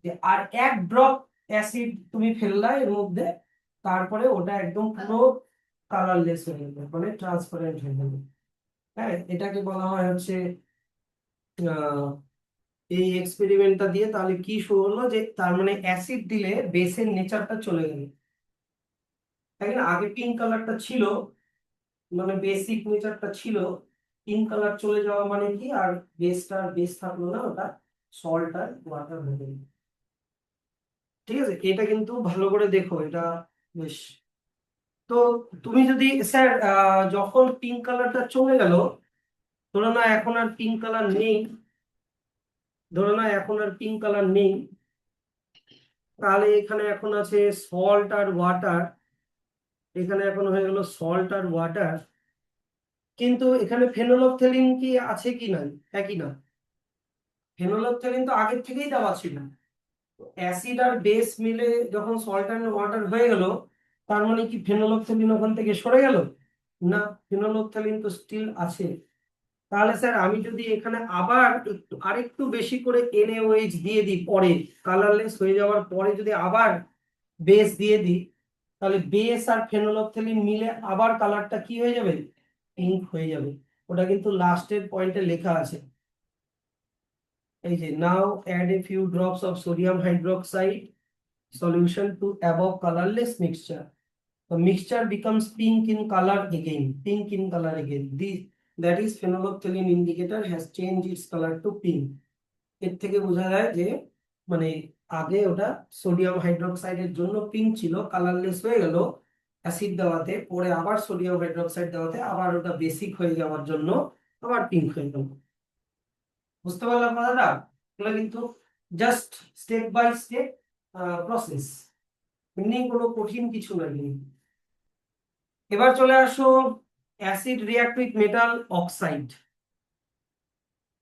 যে আর এক ড্রপ অ্যাসিড তুমি ফেললা এর মধ্যে, তারপরে ওটা একদম পুরো কালারলেস হয়ে যাবে, মানে ট্রান্সপারেন্ট হয়ে যাবে। হ্যাঁ, এটাকে বলা হয় হচ্ছে আহ, এই এক্সপেরিমেন্টটা দিয়ে তাহলে কি শো হলো, যে তার মানে অ্যাসিড দিলে বেসের নেচারটা চলে গেল। তাই না, আগে পিঙ্ক কালারটা ছিল, মানে বেসিক নেচারটা ছিল, পিঙ্ক কালার চলে যাওয়া মানে কি, আর বেসটা আর বেস থাকলো না, ওটা সল্ট আর ওয়াটার হয়ে গেল। ঠিক আছে, এটা কিন্তু ভালো করে দেখো, এটা বেশ। তো তুমি যদি স্যার যখন পিঙ্ক কালারটা চলে গেল, ধরো না এখন আর পিঙ্ক কালার নেই, ধরো না এখন আর পিঙ্ক কালার নেই, তাহলে এখানে এখন আছে সল্ট আর ওয়াটার। এখানে এখন হয়ে গেল সল্ট আর ওয়াটার, কিন্তু এখানে ফেনোলফথেলিন কি আছে কি নাই? একই না। ফেনোলেপথেলিন তো আগের থেকেই দেওয়া ছিল। অ্যাসিড আর বেস মিলে যখন সল্ট অ্যান্ড ওয়াটার হয়ে গেল, তার মানে কি ফেনোলেপথেলিন ওখান থেকে সরে গেল? না, ফেনোলেপথেলিন তো স্টিল আছে। তাহলে স্যার আমি যদি এখানে আবার একটু আরেকটু বেশি করে NaOH দিয়ে দিই পরে, কালারলেস হয়ে যাওয়ার পরে যদি আবার বেস দিয়ে দিই, তাহলে বেস আর ফেনোলেপথেলিন মিলে আবার কালারটা কি হয়ে যাবে? পিঙ্ক হয়ে যাবে। ওটা কিন্তু লাস্টের পয়েন্টে লেখা আছে। এই যে now add a few drops of sodium hydroxide solution to above colorless mixture. The mixture becomes pink in color again. Pink in color again. That is phenolphthalein indicator has changed its color to pink. এর থেকে বোঝা যায় যে মানে আগে ওটা sodium হাইড্রোক্সাইডের জন্য pink ছিল, কালারলেস হয়ে গেল অ্যাসিড দেওয়াতে, পরে আবার সোডিয়াম হাইড্রোক্সাইড দেওয়াতে আবার ওটা বেসিক হয়ে যাওয়ার জন্য আবার পিঙ্ক হয়ে গেল। বুঝতে পারলাম কথাটা? এগুলো কিন্তু just step by step process, এমনি কোনো কঠিন কিছু লাগে। এবার চলে আসো acid react with metal oxide.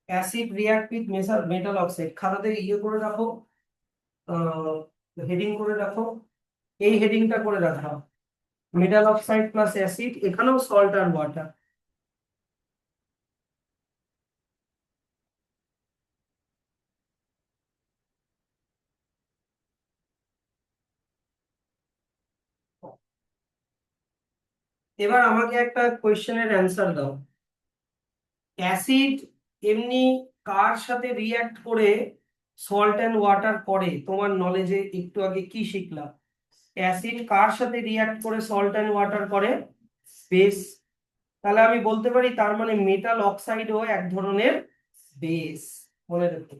Acid react with metal oxide খাতাতে ইয়ে করে রাখো, হেডিং করে রাখো, এই হেডিংটা করে রাখা, মেটাল অক্সাইড প্লাস অ্যাসিড, এখানেও সল্ট আর ওয়াটার। এবার আমাকে একটা কোয়েশ্চেনের অ্যান্সার দাও। অ্যাসিড এমনি কার সাথে রিয়াক্ট করে সল্ট অ্যান্ড ওয়াটার করে? তোমার নলেজে একটু আগে কি শিখলাম? অ্যাসিড কার সাথে রিয়াক্ট করে সল্ট অ্যান্ড ওয়াটার করে? বেস। তাহলে আমি বলতে পারি তার মানে মেটাল অক্সাইডও এক ধরনের বেস। মনে রাখো,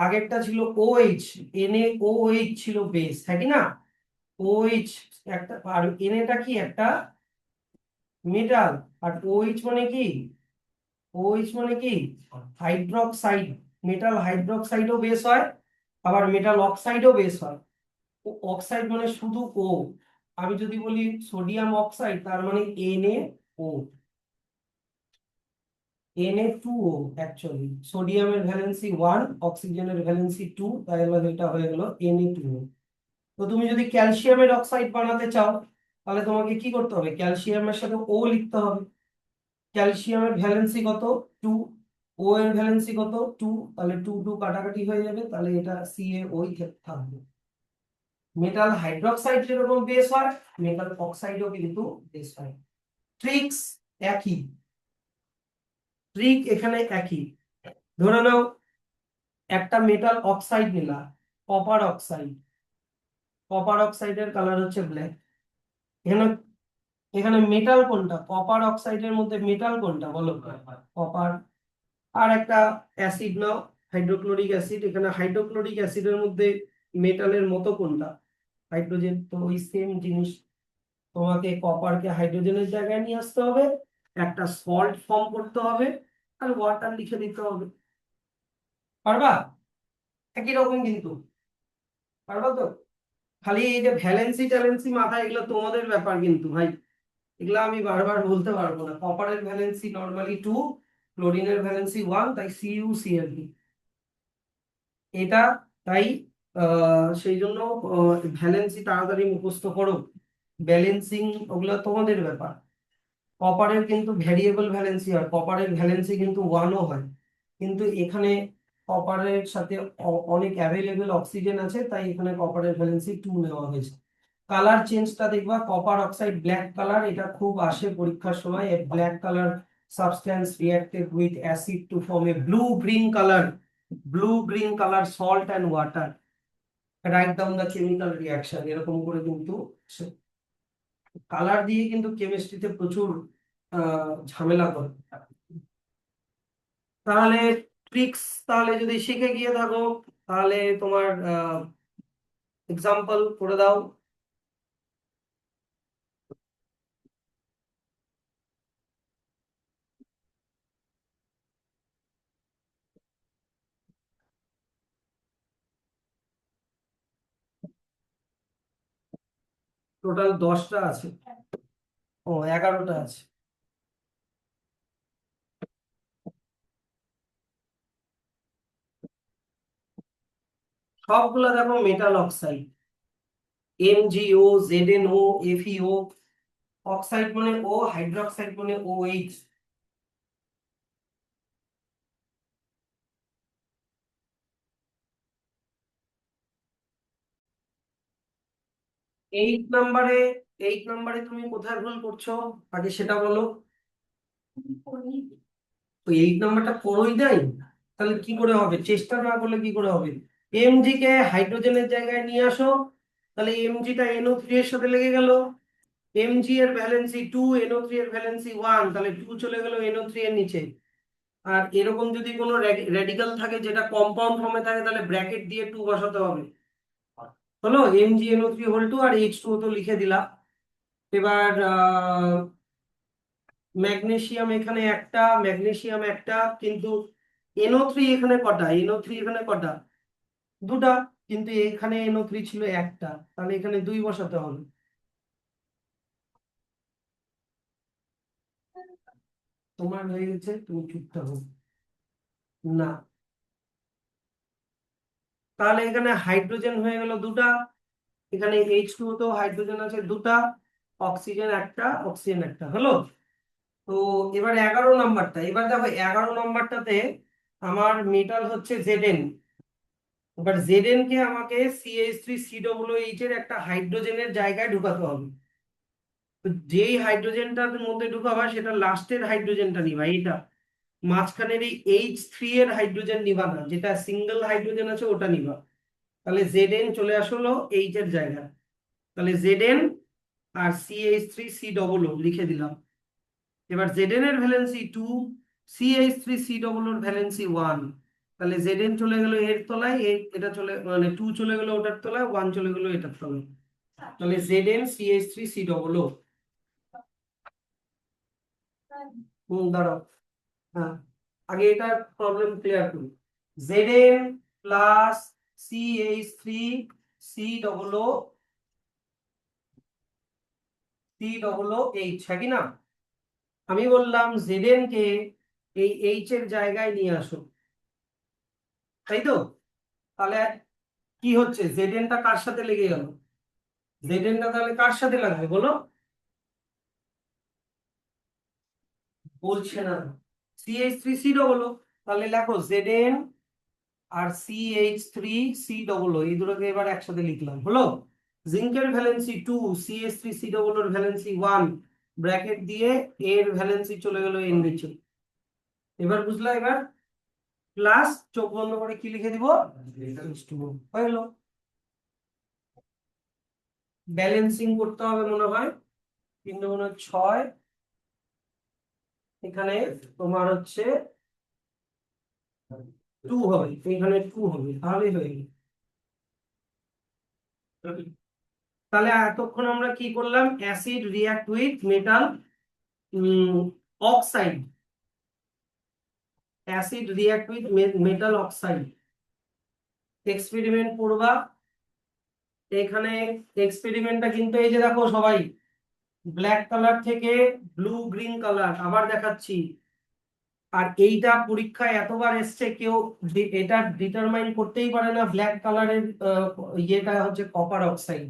আগেরটা ছিল OH, NaOH ছিল বেস, হ্যাঁ কি না? OH একটা, আর Na কি একটা মেটাল, আর OH মানে কি? OH মানে কি হাইড্রোক্সাইড। মেটাল হাইড্রোক্সাইডও বেস হয়, আবার মেটাল অক্সাইডও বেস হয়। অক্সাইড মানে শুধু O। আমি যদি বলি সোডিয়াম অক্সাইড, তার মানে NaO, Na2O। অ্যাকচুয়ালি সোডিয়ামের ভ্যালেন্সি 1, অক্সিজেনের ভ্যালেন্সি 2, তাহলে এটা হয়ে গেল Na2O। তো তুমি যদি ক্যালসিয়ামের অক্সাইড বানাতে চাও, তাহলে তোমাকে কি করতে হবে? ক্যালসিয়ামের সাথে O লিখতে হবে। ক্যালসিয়ামের ভ্যালেন্সি কত? 2। ও এর ভ্যালেন্সি কত? 2। তাহলে 2 2 কাটাকাটি হয়ে যাবে, তাহলে এটা CaO থাকবে। মেটাল হাইড্রোক্সাইড যেরকম বেস হয়, মেটাল অক্সাইডও কিন্তু বেস হয়। ট্রিক্স একই, ট্রিক এখানে একই। ধরে নাও একটা মেটাল অক্সাইড নিলা, কপার অক্সাইড। কপার অক্সাইডের কালার হচ্ছে ব্ল্যাক। এখানে এখানে মেটাল কোনটা? কপার অক্সাইডের মধ্যে মেটাল কোনটা বলো? কপার। আর একটা অ্যাসিড নাও, হাইড্রোক্লোরিক অ্যাসিড। এখানে হাইড্রোক্লোরিক অ্যাসিডের মধ্যে মেটালের মতো কোনটা? হাইড্রোজেন। তো ওই সেম জিনিস, তোমাকে কপারকে হাইড্রোজেনের জায়গায় নিয়ে আসতে হবে, একটা সল্ট ফর্ম করতে হবে, আর ওয়াটার লিখে দিতে হবে। পারবা? একই রকম কিন্তু, পারবা তো? খালি এই যে ভ্যালেন্সি ট্যালেন্সি মাথায়, এগুলো তোমাদের ব্যাপার কিন্তু ভাই, এগুলো আমি বারবার বলতে পারবো না। কপারের ভ্যালেন্সি নর্মালি 2, ক্লোরিনের ভ্যালেন্সি 1, তাই CuCl3 এটা। তাই সেই জন্য ভ্যালেন্সি তাড়াতাড়ি মুখস্থ করো, ব্যালেন্সিং ওগুলো তোমাদের ব্যাপার। কপারের কিন্তু ভ্যারিয়েবল ভ্যালেন্সি হয়, কপারের ভ্যালেন্সি কিন্তু 1ও হয়, কিন্তু এখানে কপারের সাথে অনেক অ্যাভেলেবেল অক্সিজেন আছে, তাই এখানে কপারের ভ্যালেন্সি 2 নেওয়া হয়েছে। কালার চেঞ্জটা দেখবা, কপার অক্সাইড ব্ল্যাক কালার, এটা খুব আসে পরীক্ষার সময়। A black colour substance reacted with acid to form a blue green colour, blue green colour salt and water, write down the chemical reaction, এরকম করে কিন্তু কালার দিয়ে কিন্তু কেমিস্ট্রিতে প্রচুর ঝামেলা করে। তাহলে ট্রিক্স তাহলে যদি শিখে গিয়ে থাকো, তাহলে তোমার এক্সাম্পল করে দাও। টোটাল 10টা আছে। ও, 11টা আছে। সবগুলা দেখো metal oxide, MgO, ZnO, FeO। Oxide মানে ও, হাইড্রোক্সাইড মানে OH। এইট নাম্বারে, এইট নাম্বারে তুমি কোথায় ভুল করছো আগে সেটা বলো। ওই এইট নাম্বারটা করোই নাই, তাহলে কি করে হবে? চেষ্টা না করলে কি করে হবে? এমজি কে হাইড্রোজেনের জায়গায় নিয়ে আসো, তাহলে এমজিটা NO3 এর সাথে লেগে গেল। এমজি এর ভ্যালেন্সি 2, NO3 এর ভ্যালেন্সি 1, তাহলে 2 চলে গেল NO3 এর নিচে। আর এরকম যদি কোনো রেডিকাল থাকে যেটা কম্পাউন্ড ফর্মে থাকে, তাহলে ব্র্যাকেট দিয়ে 2 বসাতে হবে। হলো MgNO3 2 আর H2O তো লিখে দিলাম। এবার ম্যাগনেসিয়াম এখানে একটা, ম্যাগনেসিয়াম একটা, কিন্তু NO3 এখানে কটা? NO3 এখানে কটা? দুটা। কিন্তু এখানে NO3 ছিল একটা, তাহলে এখানে 2 বসাতে হবে। তোমার হয়ে গেছে, তুমি চুপ থাকো। না, তাহলে এখানে হাইড্রোজেন হয়ে গেল দুটা, এখানে H2O তো হাইড্রোজেন আছে দুটা, অক্সিজেন একটা, অক্সিজেন একটা, হলো। তো এবার 11 নাম্বারটা, এবার দেখো 11 নাম্বারটাতে আমার মেটাল হচ্ছে Zn। এবার Zn কে আমাকে CH3COOH এর একটা হাইড্রোজেনের জায়গায় ঢুকাতে হবে। তো যেই হাইড্রোজেনটার মধ্যে ঢুকাবা সেটা লাস্টের হাইড্রোজেনটা নিবা, এইটা মাঝখানের এই H3 এর হাইড্রোজেন নিবা না, যেটা সিঙ্গেল হাইড্রোজেন আছে ওটা নিবা। তাহলে Zn চলে আসলো H এর জায়গায়, তাহলে Zn আর CH3COO লিখে দিলাম। এবার Zn এর ভ্যালেন্সি 2, CH3COO এর ভ্যালেন্সি 1, তাহলে Zn চলে গেল এর তলায়, এটা চলে মানে 2 চলে গেল ওটার তলায়, 1 চলে গেল এটার তলায়, তাহলে ZnCH3COO। দাঁড়াও, হ্যাঁ, আগে এটা প্রবলেম ক্লিয়ার করি। Zn প্লাস CH3COO, COOH, হ্যাঁ কি না? আমি বললাম Zn কে এই H এর জায়গায় নিয়ে আসো, তাই তো? তাহলে কি হচ্ছে, Zn টা কার সাথে লেগে গেল? Zn টা তাহলে কার সাথে লাগবে বলো? বলছে না, CH3COO। তাহলে লেখো Zn আর CH3COO, এই দুটোকে এবার একসাথে লিখলাম, হলো। জিঙ্কের ভ্যালেন্সি 2, CH3COO এর ভ্যালেন্সি 1, ব্র্যাকেট দিয়ে এর ভ্যালেন্সি চলে গেল এর নিচে। এবার বুঝলা? এবার প্লাস চোখ বন্ধ করে কি লিখে দিব? H2O হয়ে গেল। ব্যালেন্সিং করতে হবে মনে হয়, 3 × 6, এখানে তোমার হচ্ছে 2 হবে, এখানে 2 হবে, তাহলেই হয়ে গেল। তাহলে এতক্ষণ আমরা কি করলাম? Acid react with metal oxide, acid react with metal oxide. Experiment করবা এখানে। এক্সপেরিমেন্টটা কিন্তু এই যে দেখো সবাই, ব্ল্যাক কালার থেকে ব্লু গ্রিন কালার আবার দেখাচ্ছি। আর এইটা পরীক্ষায় এতবার এসছে, কেউ এটা ডিটারমাইন করতেই পারে না ব্ল্যাক কালারের ইয়েটা হচ্ছে কপার অক্সাইড।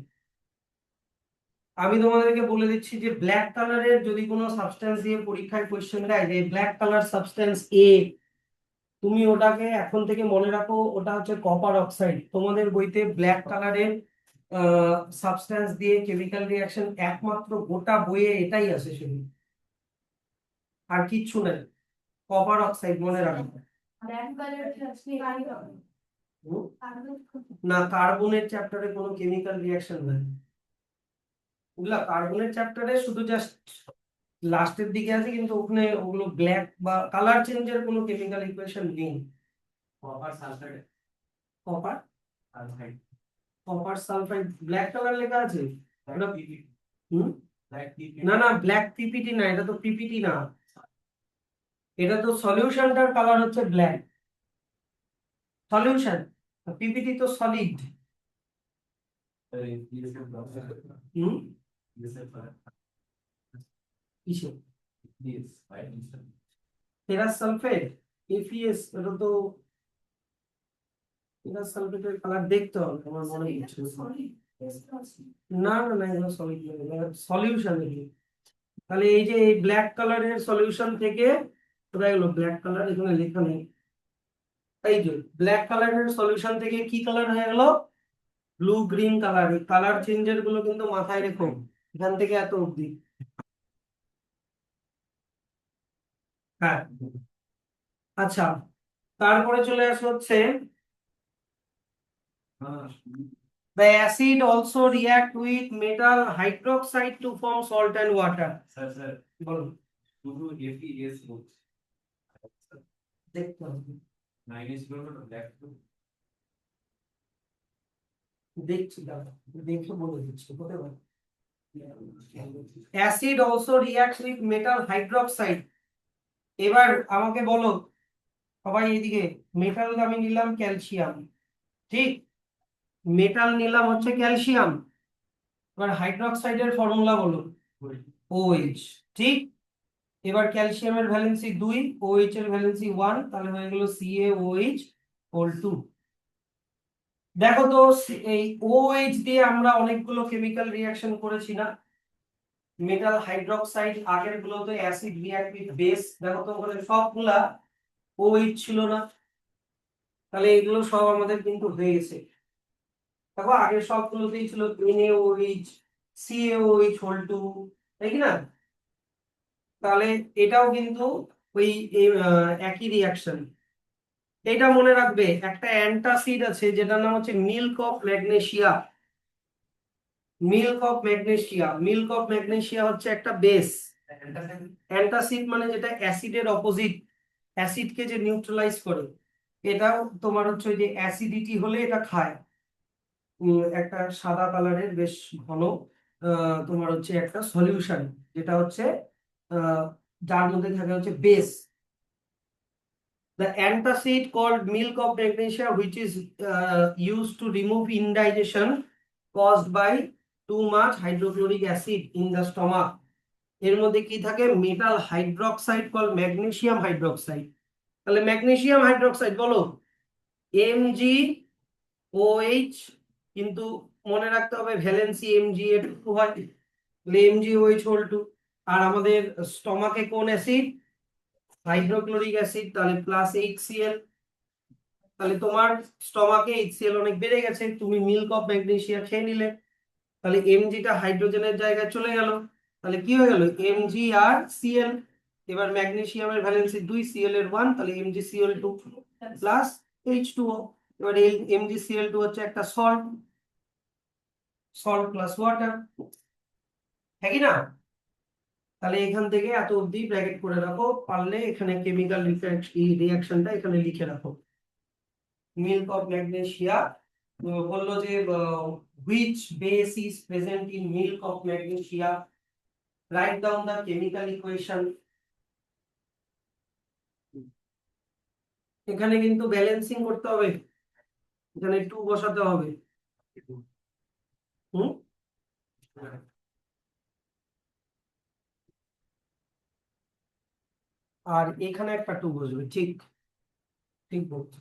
আমি তোমাদেরকে বলে দিচ্ছি যে ব্ল্যাক কালারের যদি কোনো সাবস্টেন্স দিয়ে পরীক্ষায় কোয়েশ্চেন দেয় যে ব্ল্যাক কালার সাবস্টেন্স এ, তুমি ওটাকে এখন থেকে মনে রাখো ওটা হচ্ছে কপার অক্সাইড। তোমাদের বইতে ব্ল্যাক কালারের সাবস্টেন্স দিয়ে কেমিক্যাল রিঅ্যাকশন একমাত্র গোটা বইয়ে এটাই আছে শুধু, আর কিচ্ছু নাই। কপার অক্সাইড মনে রাখো। হুম? না, কার্বনের চ্যাপ্টারে কোনো কেমিক্যাল রিঅ্যাকশন নাই, বুঝলা? কার্বনের চ্যাপ্টারে শুধু জাস্ট লাস্টের দিকে আছে, কিন্তু ওখানে ওগুলো ব্ল্যাক বা কালার চেঞ্জের কোনো কেমিক্যাল ইকুয়েশন নেই। Copper sulphide, copper sulphide, copper sulphide black colour লেখা আছে ওটা। হুম, না না, ব্ল্যাক পিপিটি না, এটা তো পিপিটি না, এটা তো সলিউশনটার কালার হচ্ছে ব্ল্যাক, সলিউশন। পিপিটি তো সলিড। হুম, কিসে? ফেরাস সালফেট, এফিএস, এটা তো এটা সালফেটের কালার দেখতে হবে, আমার মনে হচ্ছে না না না, এগুলো সলিড সলিউশন। তাহলে এই যে এই ব্ল্যাক কালারের সলিউশন থেকে কোথায় গেল ব্ল্যাক কালার, এখানে লেখা নেই। এই যে ব্ল্যাক কালারের সলিউশন থেকে কি কালার হয়ে গেল, ব্লু গ্রিন কালার। এই কালার চেঞ্জের গুলো কিন্তু মাথায় রেখো, এখান থেকে এত অবধি। হ্যাঁ, আচ্ছা, তারপরে চলে আসে হচ্ছে the acid also react with metal hydroxide to form salt and water. Sir বলুন, শুধু এফইএস বলছে দেখতে হবে, মাইনাস গুলো দেখো দেখছি দাদা, দেখে বলে দিচ্ছি হতে পারে। Acid also reacts with metal hydroxide. এবার আমাকে বলো সবাই এইদিকে, মেটাল আমি নিলাম ক্যালসিয়াম, ঠিক, মেটাল নিলাম হচ্ছে ক্যালসিয়াম। এবার হাইড্রোক্সাইডের ফর্মুলা বলো, OH, ঠিক। এবার ক্যালসিয়ামের ভ্যালেন্সি 2, OH এর ভ্যালেন্সি 1, তাহলে হয়ে গেল CaOH হোল 2। দেখো তো এই OH দিয়ে আমরা অনেকগুলো কেমিক্যাল রিঅ্যাকশন করেছি না, মেটাল হাইড্রোক্সাইড আগের গুলোতে অ্যাসিড রিঅ্যাক্ট উইথ বেস, দেখো তো ওখানে সবগুলা OH ছিল না, তাহলে এগুলো সব আমাদের কিন্তু হয়ে গেছে। দেখো আগের সবগুলোতেই ছিল NaOH, CaOH হোল 2, তাই কি না? তাহলে এটাও কিন্তু ওই একই রিঅ্যাকশন। এটা মনে রাখবে, একটা অ্যান্টাসিড আছে যেটার নাম হচ্ছে milk of magnesia. Milk of magnesia, milk of magnesia হচ্ছে একটা বেস। অ্যান্টাসিড মানে যেটা অ্যাসিডের অপোজিট, অ্যাসিডকে যে নিউট্রালাইজ করে। এটাও তোমার হচ্ছে ওই যে অ্যাসিডিটি হলে এটা খায়। একটা সাদা কালারের বেশ ঘন তোমার হচ্ছে একটা সলিউশন, যেটা হচ্ছে আহ, যার মধ্যে থাকে হচ্ছে base. The antacid called milk of magnesia, which is used to remove indigestion caused by too much hydrochloric acid in the stomach. এর মধ্যে কি থাকে, metal hydroxide call magnesium hydroxide. তাহলে ম্যাগনেসিয়াম হাইড্রোক্সাইড বলো MgOH, কিন্তু মনে রাখতে হবে ভ্যালেন্সি Mg এর 2 হয়, তাহলে MgOH হোল 2। আর আমাদের স্টমাকে কোন অ্যাসিড, হাইড্রোক্লোরিক অ্যাসিড, তাহলে প্লাস HCl। তাহলে তোমার স্টমাকে HCl অনেক বেড়ে গেছে, তুমি মিল্ক অফ ম্যাগনেসিয়া খেয়ে নিলে, তাহলে Mgটা হাইড্রোজেনের জায়গায় চলে গেল, তাহলে কি হয়ে গেল Mg আর Cl। এবার ম্যাগনেসিয়ামের ভ্যালেন্সি 2, Cl এর 1, তাহলে MgCl2 প্লাস H2O। এবার এই MgCl2 হচ্ছে একটা সল্ট, সল্ট প্লাস ওয়াটার, হ্যাঁ কি না? তাহলে এখান থেকে এত অবধি ব্র্যাকেট করে রাখো, পারলে এখানে কেমিক্যাল রিঅ্যাকশনটা এখানে লিখে রাখো। মিল্ক অফ ম্যাগনেসিয়া বললো যে which base is present in milk of magnesia, write down the chemical equation। এখানে কিন্তু ব্যালেন্সিং করতে হবে, এখানে 2 বসাতে হবে। হুম, আর এখানে একটা 2 বসবে, ঠিক, ঠিক বলছো।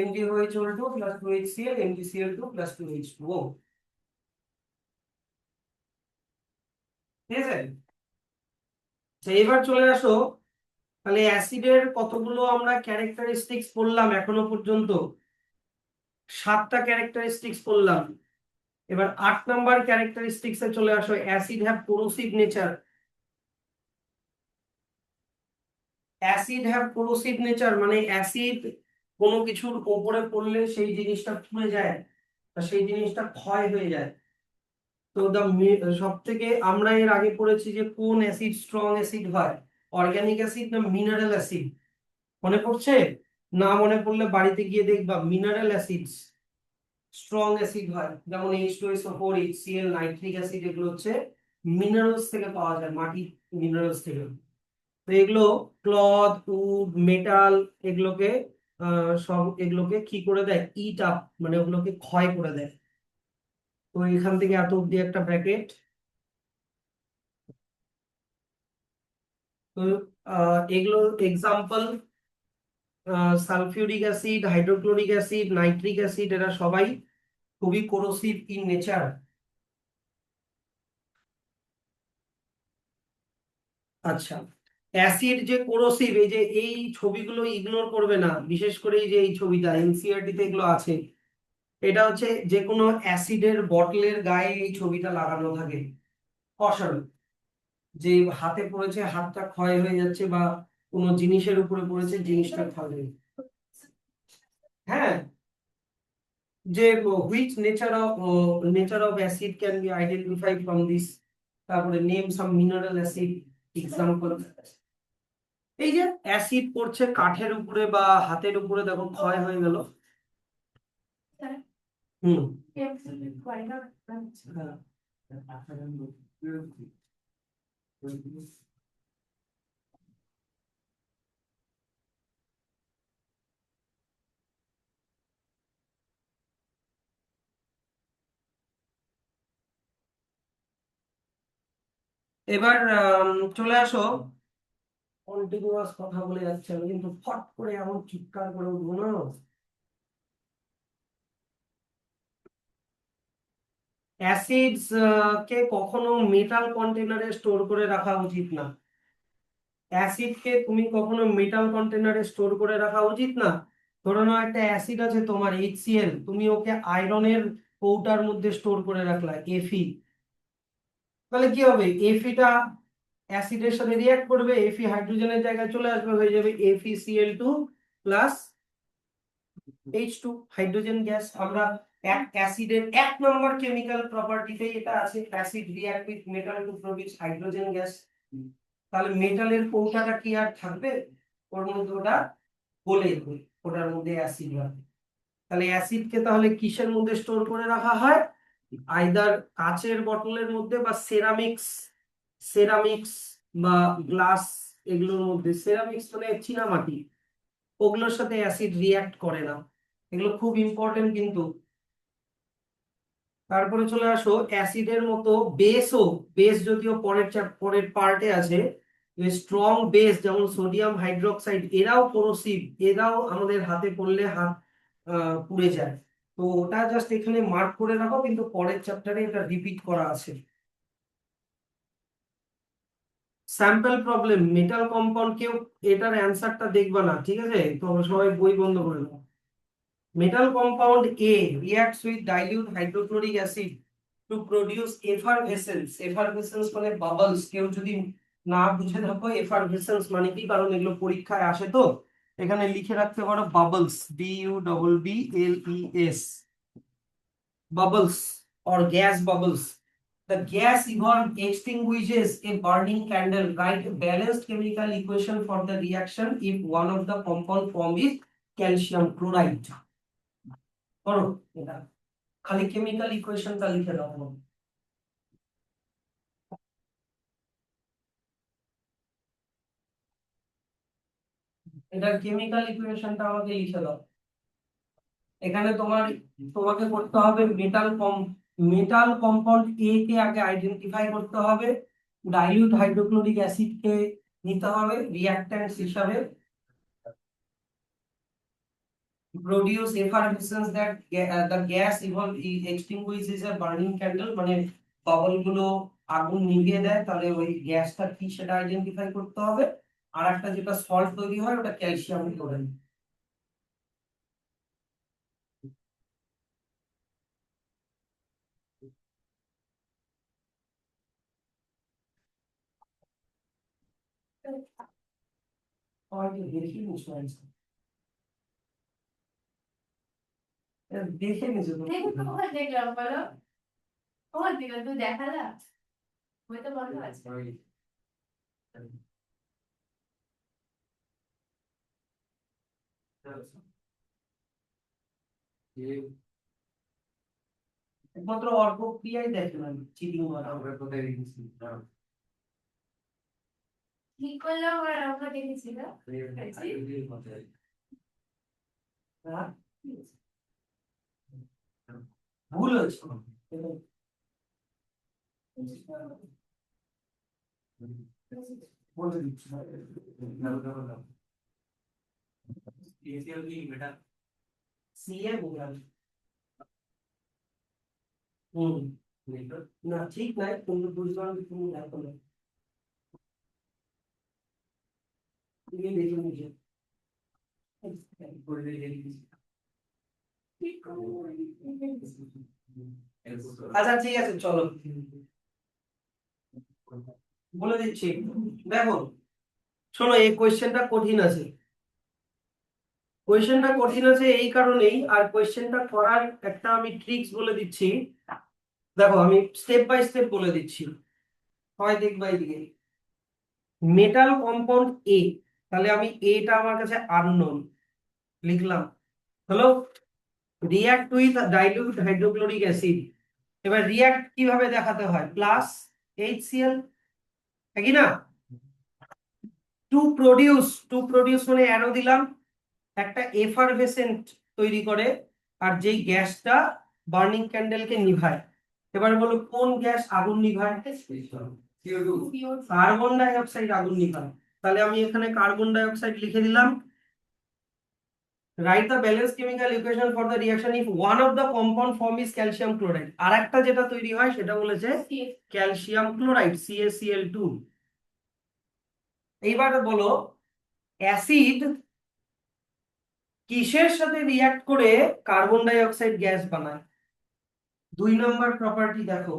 MgOH whole 2 plus 2HCl, MgCl2 plus 2H2O, ঠিক আছে? আচ্ছা, এবার চলে আসো, তাহলে অ্যাসিডের কতগুলো আমরা ক্যারেক্টারিস্টিক্স পড়লাম এখনো পর্যন্ত, 7টা ক্যারেক্টারিস্টিক্স পড়লাম। এবার 8 নাম্বার ক্যারেক্টারিস্টিক্সে চলে আসো, acid have corrosive nature. Acid have corrosive nature মানে অ্যাসিড কোনো কিছুর উপরে পড়লে সেই জিনিসটা পুড়ে যায়, বা সেই জিনিসটা ক্ষয় হয়ে যায়। তো সব থেকে আমরা এর আগে পড়েছি যে কোন অ্যাসিড স্ট্রং অ্যাসিড হয়, অর্গানিক অ্যাসিড না মিনারেল অ্যাসিড, মনে পড়ছে? না মনে পড়লে বাড়িতে গিয়ে দেখবা, মিনারেল অ্যাসিড স্ট্রং অ্যাসিড হয়, যেমন H2SO4, HCl, নাইট্রিক অ্যাসিড, এগুলো হচ্ছে মিনারেলস থেকে পাওয়া যায়, মাটি মিনারেলস থেকে। তো এগুলো ক্লথ, উড, মেটাল, এগুলোকে সব এগুলোকে কি করে দেয়, ইট আপ, মানে ওগুলোকে ক্ষয় করে দেয়। তো এখান থেকে এত অব্দি একটা ব্র্যাকেট। তো এগুলোর example sulphuric acid, hydrochloric acid, nitric acid, এরা সবাই খুবই কোরোসিভ ইন নেচার। আচ্ছা, অ্যাসিড যে কোরোসিভ, এই যে এই ছবিগুলো ইগনোর করবে না, বিশেষ করে এই যে এই ছবিটা এনসিইআরটি তে এগুলো আছে। এটা হচ্ছে যে কোনো অ্যাসিডের বটলের গায়ে এই ছবিটা লাগানো থাকে। অসাধারণ। যে হাতে পড়েছে, হাতটা ক্ষয় হয়ে যাচ্ছে, বা কোনো জিনিসের উপরে পড়েছে, জিনিসটা ক্ষয় হয়ে যাচ্ছে। হ্যাঁ, যে which nature of acid can be identified from this, তারপরে name some mineral acid example. এই যে অ্যাসিড পড়ছে কাঠের উপরে বা হাতের উপরে, দেখো ক্ষয় হয়ে গেল। হুম। হ্যাঁ। এবার চলে আসো। কন্টিনিউয়াস কথা বলে যাচ্ছে, আমি কিন্তু ফট করে এমন চিৎকার করে উঠবো না। অ্যাসিডস কে কখনো মেটাল কন্টেনারে স্টোর করে রাখা উচিত না। অ্যাসিড কে তুমি কখনো মেটাল কন্টেনারে স্টোর করে রাখা উচিত না। ধরে নাও একটা অ্যাসিড আছে তোমার HCl, তুমি ওকে আয়রনের কৌটার মধ্যে স্টোর করে রাখলা Fe, তাহলে কি হবে? এফিটা অ্যাসিডের সাথে রিঅ্যাক্ট করবে, এফি হাইড্রোজেনের জায়গায় চলে আসবে, হয়ে যাবে FeCl2 plus H2, hydrogen gas. আমরা এক অ্যাসিডের 1 নম্বর কেমিক্যাল প্রপার্টিতেই এটা আছে, acid react with metal to produce hydrogen gas. তাহলে মেটালের কৌটাটা কি আর থাকবে? ওর মধ্যে ওটা গলে যাবে, ওটার মধ্যে অ্যাসিড হবে। তাহলে অ্যাসিডকে তাহলে কিসের মধ্যে স্টোর করে রাখা হয়? আইদার কাচের বটলের মধ্যে, বা সেরামিক্স, সেরামিক্স বা গ্লাস, এগুলোর মধ্যে। সেরামিক্স মানে চীনামাটি, ওগুলোর সাথে অ্যাসিড রিঅ্যাক্ট করে না। এগুলো খুব ইম্পর্টেন্ট কিন্তু। তারপরে চলে আসো অ্যাসিডের মতো বেসও, বেস যদিও পরের পার্টে আছে, স্ট্রং বেস যেমন সোডিয়াম হাইড্রোক্সাইড, এরাও কোরোসিভ, এরাও আমাদের হাতে পড়লে হাত পুড়ে যায়। তো ওটা জাস্ট এখানে মার্ক করে রাখো, কিন্তু পরের চ্যাপ্টারে এটা রিপিট করা আছে। স্যাম্পল প্রবলেম, মেটাল কম্পাউন্ড, কেউ এটার অ্যান্সারটা দেখবা না, ঠিক আছে? তো সবাই বই বন্ধ করে দাও। Metal compound A reacts with dilute hydrochloric acid to produce effervescence. Effervescence মানে বাবলস। কেউ যদি না বুঝে থাকো effervescence মানে কি, কারণ এগুলো পরীক্ষায় আসে, তো এখানে লিখে রাখতে পারো bubbles, BUBBLES, bubbles or gas bubbles. The gas evolved extinguishes a burning candle. Write a balanced chemical equation for the reaction if one of the compound form is calcium chloride. করো এটা, খালি কেমিক্যাল ইকুয়েশনটা লিখে দাও আমাকে। এটার chemical ইকুয়েশনটা আমাকে লিখে দাও। এখানে তোমাকে করতে হবে মেটাল কম্পাউন্ড এ কে আগে আইডেন্টিফাই করতে হবে, ডাইলিউট হাইড্রোক্লোরিক অ্যাসিড কে নিতে হবে রিঅ্যাকট্যান্টস হিসাবে, produce effervescence that the gas evolve extinguishes a burning candle, মানে বাবল গুলো আগুন নিভিয়ে দেয়, তাহলে ওই গ্যাসটা কি সেটা আইডেন্টিফাই করতে হবে। আর একটা যেটা সল্ট তৈরি হয়, ওটা ক্যালসিয়াম ক্লোরাইড। হয়তো দেখে নিছো answer। এটা দেখে নিছো তো? দেখো তোমার দেখলাম বলো, তোমার দিকে তুই দেখালা, বই তো বন্ধ আছে। একমাত্র অর্ক ক্রিয়াই দেখে না, চিটিং করা। ঠিক করলাম আর আমরা দেখেছিল। হ্যাঁ, ভুল হয়েছে। বলে দিচ্ছি। ACL কি বেটা সিএ বোঝায় হুম না ঠিক নাই কিন্তু বুঝলাম যে তুমি দেখো না তুমি দেখে নিচ্ছ করে দিয়ে আচ্ছা ঠিক আছে চলো বলে দিচ্ছি দেখো শোনো এই কোয়েশ্চেনটা কঠিন আছে কোয়েশ্চেনটা কঠিন আছে এই কারণেই আর কোয়েশ্চেনটা করার একটা আমি ট্রিক্স বলে দিচ্ছি দেখো আমি স্টেপ বাই স্টেপ বলে দিচ্ছি হয় দেখবা এদিকে মেটাল কম্পাউন্ড এ তাহলে আমি এটা আমার কাছে আননোন লিখলাম হলো react with dilute hydrochloric acid এবার রিঅ্যাক্ট কিভাবে দেখাতে হয় প্লাস HCl কি না টু প্রডিউস মানে অ্যারো দিলাম একটা এফারভেসেন্ট তৈরি করে আর যেই গ্যাসটা বার্নিং ক্যান্ডেলকে নিভায় এবার বলো কোন গ্যাস আগুন নিভায় কার্বন ডাই অক্সাইড আগুন নিভায় তাহলে আমি এখানে কার্বন ডাই অক্সাইড লিখে দিলাম write the balance chemical equation for the reaction if one of the compound form is calcium chloride আর একটা যেটা তৈরি হয় সেটা বলেছে ক্যালসিয়াম ক্লোরাইড CaCl2 এইবার বলো অ্যাসিড কিসের সাথে রিঅ্যাক্ট করে কার্বন ডাই অক্সাইড গ্যাস বানায় 2 নম্বর প্রপার্টি দেখো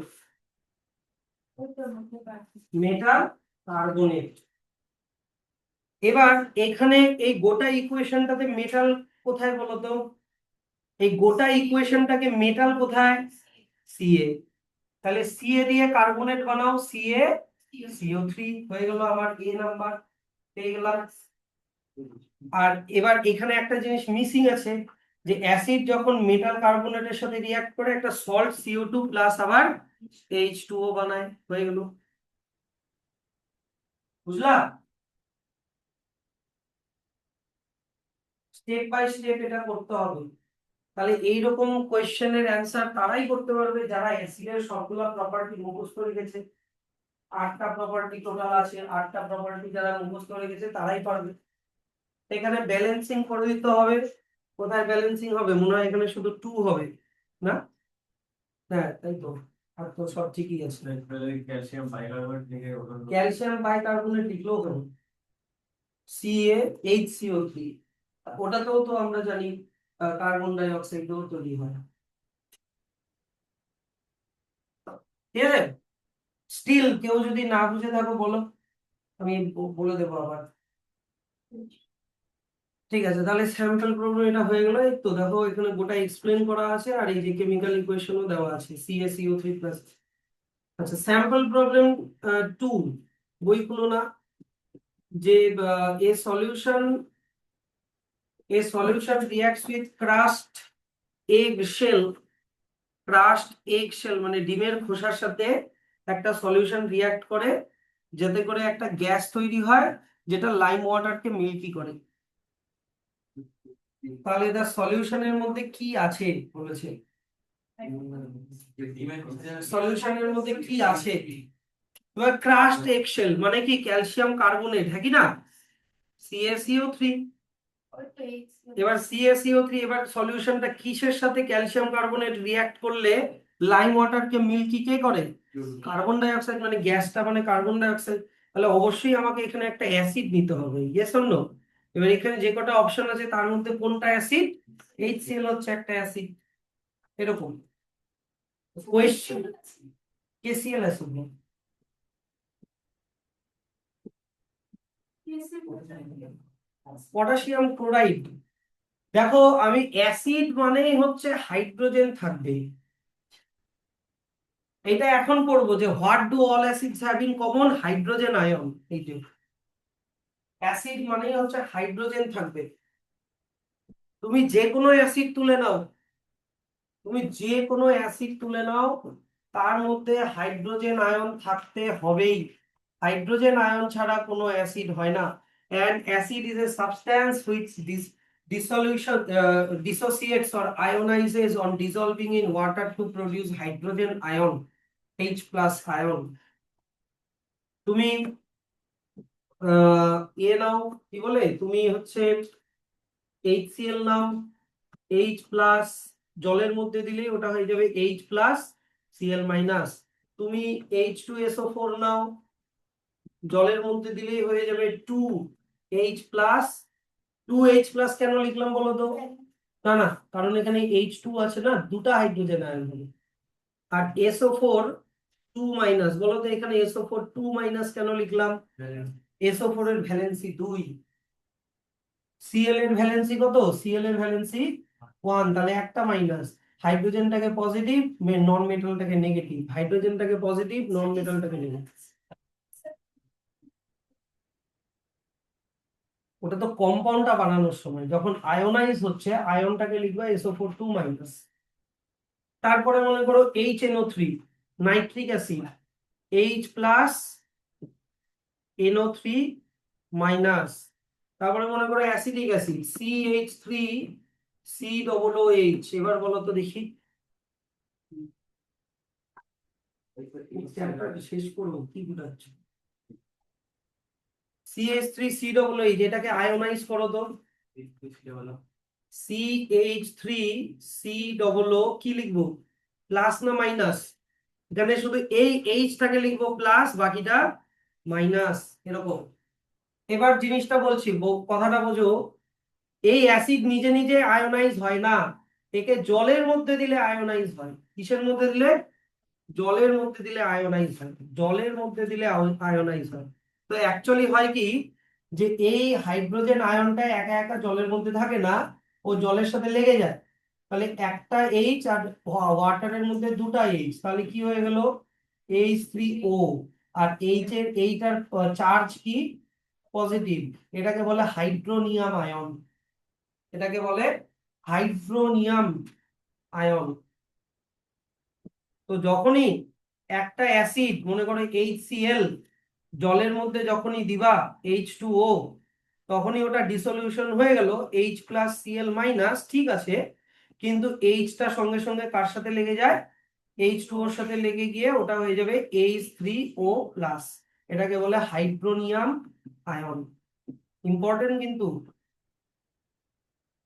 মেটাল কার্বনেট এবার এখানে এই গোটা ইকুয়েশনটাতে মেটাল কোথায় বলতো এই গোটা ইকুয়েশনটাকে মেটাল কোথায় Ca তাহলে Ca দিয়ে কার্বনেট বানাও CO3 হয়ে গেল আমার নাম্বার পেয়ে গেলাম আর এবার এখানে একটা জিনিস মিসিং আছে যে অ্যাসিড যখন মেটাল কার্বনেটের সাথে রিঅ্যাক্ট করে একটা সল্ট CO2 প্লাস আবার H2O বানায় হয়ে গেল বুঝলা স্টেপ বাই স্টেপ এটা করতে হবে তাহলে এইরকম কোয়েশ্চেনের অ্যান্সার তারাই করতে পারবে যারা অ্যাসিডের সবগুলো প্রপার্টি মুখস্থ রেখেছে 8টা প্রপার্টি টোটাল আছে 8টা প্রপার্টি যারা মুখস্থ রেখেছে তারাই পারবে এখানে ব্যালেন্সিং করে দিতে হবে কোথায় ব্যালেন্সিং হবে মনে হয় এখানে শুধু 2 হবে না হ্যাঁ তাই তো আর তো সব ঠিকই আছে ক্যালসিয়াম বাইকার্বনেট থেকে ক্যালসিয়াম বাইকার্বনেট লিখলেও হবে CaHCO3 ওটাতেও তো আমরা জানি কার্বন ডাই অক্সাইডও তৈরি হয় ঠিক আছে স্টিল কেউ যদি না বুঝে থাকো বলো আমি বলে দেবো আবার ঠিক আছে তাহলে স্যাম্পল প্রবলেম এটা হয়ে গেল এই তো দেখো এখানে গোটা এক্সপ্লেন করা আছে আর এই যে কেমিক্যাল ইকুয়েশনও দেওয়া আছে CaCO3 প্লাস আচ্ছা স্যাম্পল প্রবলেম 2 বই খুলো না যে a solution reacts with crushed egg shell মানে ডিমের খোসার সাথে একটা সলিউশন রিঅ্যাক্ট করে যাতে করে একটা গ্যাস তৈরি হয় যেটা লাইম ওয়াটারকে মিল্কি করে তাহলে এটার সলিউশনের মধ্যে কি আছে বলেছে সলিউশনের মধ্যে কি আছে এবার ক্রাশড এগশেল মানে কি ক্যালসিয়াম কার্বনেট হ্যাঁ কি না CaCO3 এবার CaCO3 এবার সলিউশনটা কিসের সাথে ক্যালসিয়াম কার্বনেট রিঅ্যাক্ট করলে লাইম ওয়াটারকে মিল্কি কে করে কার্বন ডাই অক্সাইড মানে গ্যাসটা মানে কার্বন ডাই অক্সাইড তাহলে অবশ্যই আমাকে এখানে একটা অ্যাসিড নিতে হবে ইয়েস অর নো এবার এখানে যে কটা অপশন আছে তার মধ্যে কোনটা অ্যাসিড HCl হচ্ছে একটা অ্যাসিড এরকম question KCl acid potassium chloride দেখো আমি অ্যাসিড মানেই হচ্ছে হাইড্রোজেন থাকবে এটা এখন পড়বো যে what do all acids have in common hydrogen ion এই যে অ্যাসিড মানেই হচ্ছে হাইড্রোজেন থাকবে তুমি যে কোনো অ্যাসিড তুলে নাও তার মধ্যে হাইড্রোজেন আয়ন থাকতে হবেই হাইড্রোজেন আয়ন ছাড়া কোনো অ্যাসিড হয় না and acid is a substance which dissociates or ionizes on dissolving in water to produce hydrogen ion H plus ion তুমি নাও কি বলে তুমি হচ্ছে HCl নাও, H প্লাস জলের মধ্যে দিলেই ওটা হয়ে যাবে H প্লাস Cl মাইনাস। তুমি H2SO4 নাও, জলের মধ্যে দিলেই হয়ে যাবে 2H প্লাস। 2H প্লাস কেন লিখলাম বলো তো? না না, কারণ এখানে H2 আছে না, দুটা হাইড্রোজেন আয়ন হবে। আর SO4 2 মাইনাস, বলো তো এখানে SO4 2 মাইনাস কেন লিখলাম? SO4 এর ভ্যালেন্সি 2, Cl এর ভ্যালেন্সি কত? Cl এর ভ্যালেন্সি 1, তাহলে একটা মাইনাস। হাইড্রোজেনটাকে পজিটিভ, নন মেটালটাকে নেগেটিভ, হাইড্রোজেনটাকে পজিটিভ, নন মেটালটাকে নেগেটিভ। ওটা তো কম্পাউন্ডটা বানানোর সময়, যখন আয়োনাইজ হচ্ছে আয়নটাকে লিখবা SO4 2 মাইনাস। তারপরে মনে করো HNO3 nitric acid, H plus NO3 minus. তারপরে মনে করো অ্যাসিটিক অ্যাসিড CH3 COOH। এবার বলো তো দেখি, শেষ করবো কি বুঝাচ্ছ? CH3 COOH, এটাকে আয়োনাইজ করো তো। CH3 COO কি লিখবো, প্লাস না মাইনাস? এখানে শুধু এই এইচটাকে লিখবো প্লাস, বাকিটা মাইনাস, এরকম। এবার জিনিসটা বলছি, কথাটা বোঝো। এই অ্যাসিড নিজে নিজে আয়োনাইজ হয় না, একে জলের মধ্যে দিলে আয়োনাইজ হয়। কিসের মধ্যে দিলে? জলের মধ্যে দিলে আয়োনাইজ হয়, জলের মধ্যে দিলে আয়োনাইজ হয়। তো অ্যাকচুয়ালি হয় কি, যে এই হাইড্রোজেন আয়নটা একা একা জলের মধ্যে থাকে না, ও জলের সাথে লেগে যায়। তাহলে একটা এইচ আর ওয়াটারের মধ্যে দুটা এইচ, তাহলে কি হয়ে গেল? H3O। আর এইটার চার্জ কি? পজিটিভ। এটাকে বলে হাইড্রোনিয়াম আয়ন, এটাকে বলে হাইড্রোনিয়াম আয়ন। তো যখনই একটা অ্যাসিড, মনে করো HCl, জলের মধ্যে যখনই দিবা H2O, তখনই ওটা ডিসলিউশন হয়ে গেল H প্লাস Cl মাইনাস, ঠিক আছে। কিন্তু এইচটা সঙ্গে সঙ্গে কার সাথে লেগে যায়? H2O এর সাথে লেগে গিয়ে ওটা হয়ে যাবে H3O প্লাস। এটাকে বলে হাইড্রোনিয়াম আয়ন। ইম্পর্টেন্ট কিন্তু।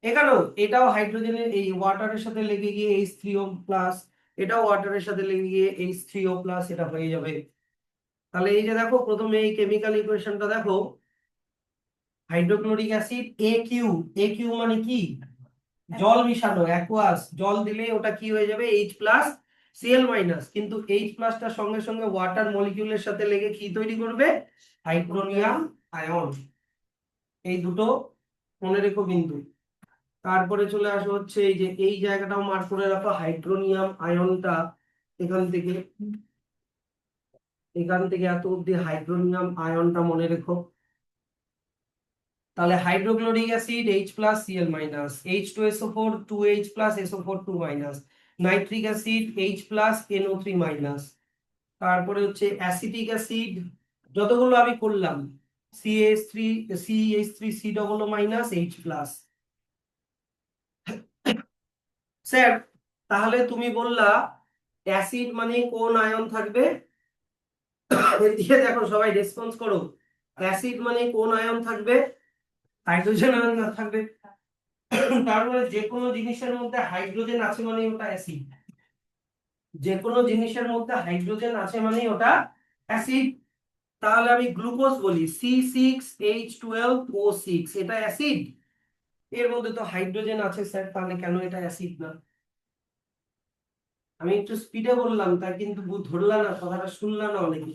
এখানেও এটাও হাইড্রোজেনের, এই ওয়াটারের সাথে লেগে গিয়ে H3O প্লাস, এটাও ওয়াটারের সাথে লেগে গিয়ে H3O প্লাস, এটা হয়ে যাবে। তাহলে এই যে দেখো, প্রথমে এই কেমিক্যাল ইকুয়েশনটা দেখো, হাইড্রোক্লোরিক অ্যাসিড AQ। AQ মানে কি? জল মিশানো, অ্যাকুয়াস, জল দিলে ওটা কি হয়ে যাবে? H plus Cl minus. কিন্তু H প্লাসটার সঙ্গে সঙ্গে ওয়াটার মলিকিউলের সাথে লেগে কি তৈরি করবে? Hydronium ion. এই দুটো মনে রেখো কিন্তু। তারপরে চলে আসো হচ্ছে এই যে এই জায়গাটাও মার্ক করে রাখো, হাইড্রোনিয়াম আয়নটা এখান থেকে এত অব্দি হাইড্রোনিয়াম আয়নটা মনে রেখো। তাহলে hydrochloric acid H plus Cl minus, H2SO4 2H plus SO4 2 minus, nitric acid H plus NO3 minus. তারপরে হচ্ছে অ্যাসিটিক অ্যাসিড, যতগুলো আমি করলাম, CH3 COO minus H plus. Sir, তাহলে তুমি বললা অ্যাসিড মানে কোন আয়ন থাকবে? এদিকে দেখো, সবাই রেসপন্স করো। অ্যাসিড মানে কোন আয়ন থাকবে? হাইড্রোজেন আয়ন না থাকবে। তার মানে যে কোনো জিনিসের মধ্যে হাইড্রোজেন আছে মানে ওটা অ্যাসিড। যে কোনো জিনিসের মধ্যে হাইড্রোজেন আছে মানে ওটা অ্যাসিড। তাহলে আমি গ্লুকোজ বলি C6H12O6, এটা অ্যাসিড। এর মধ্যে তো হাইড্রোজেন আছে স্যার, তাহলে কেন এটা অ্যাসিড না? আমি একটু স্পিডে বললাম, তাই কিন্তু ধরলা না, কথাটা শুনলা না অনেকে।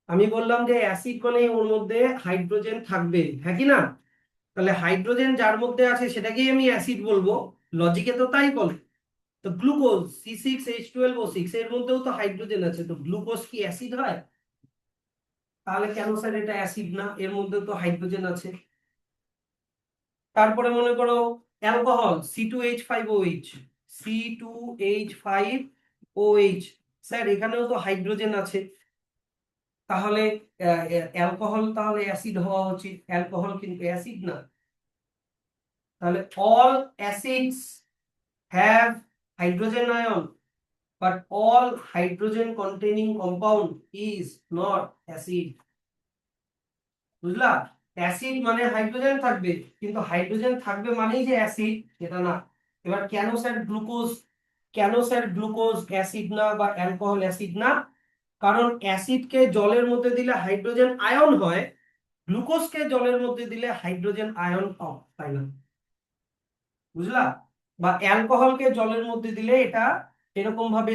আমি বললাম যে অ্যাসিড মানে ওর মধ্যে হাইড্রোজেন থাকবে, হ্যাঁ কি না? তাহলে হাইড্রোজেন যার মধ্যে আছে সেটাকেই আমি অ্যাসিড বলবো, লজিকে তো তাই বলে। তো গ্লুকোজ C6H12O6, এর মধ্যেও তো হাইড্রোজেন আছে, তো গ্লুকোজ কি অ্যাসিড হয়? তাহলে কেন স্যার এটা অ্যাসিড না, এর মধ্যে তো হাইড্রোজেন আছে। তারপরে মনে করো অ্যালকোহল C2H5OH, C2H5OH, স্যার এখানেও তো হাইড্রোজেন আছে। তাহলে অ্যালকোহল তাহলে অ্যাসিড হওয়া উচিত, অ্যালকোহল কিন্তু অ্যাসিড না। তাহলে all acids have hydrogen ion, but all hydrogen containing compound is not acid. বুঝলা? অ্যাসিড মানে হাইড্রোজেন থাকবে, কিন্তু হাইড্রোজেন থাকবে মানেই যে অ্যাসিড সেটা না। এবার কেন স্যার গ্লুকোজ অ্যাসিড না বা অ্যালকোহল অ্যাসিড না? কারণ অ্যাসিডকে জলের মধ্যে দিলে হাইড্রোজেন আয়ন হয়, গ্লুকোজকে জলের মধ্যে দিলে হাইড্রোজেন আয়ন হয় না, বুঝলা? বা অ্যালকোহলকে জলের মধ্যে দিলে এটা এরকম ভাবে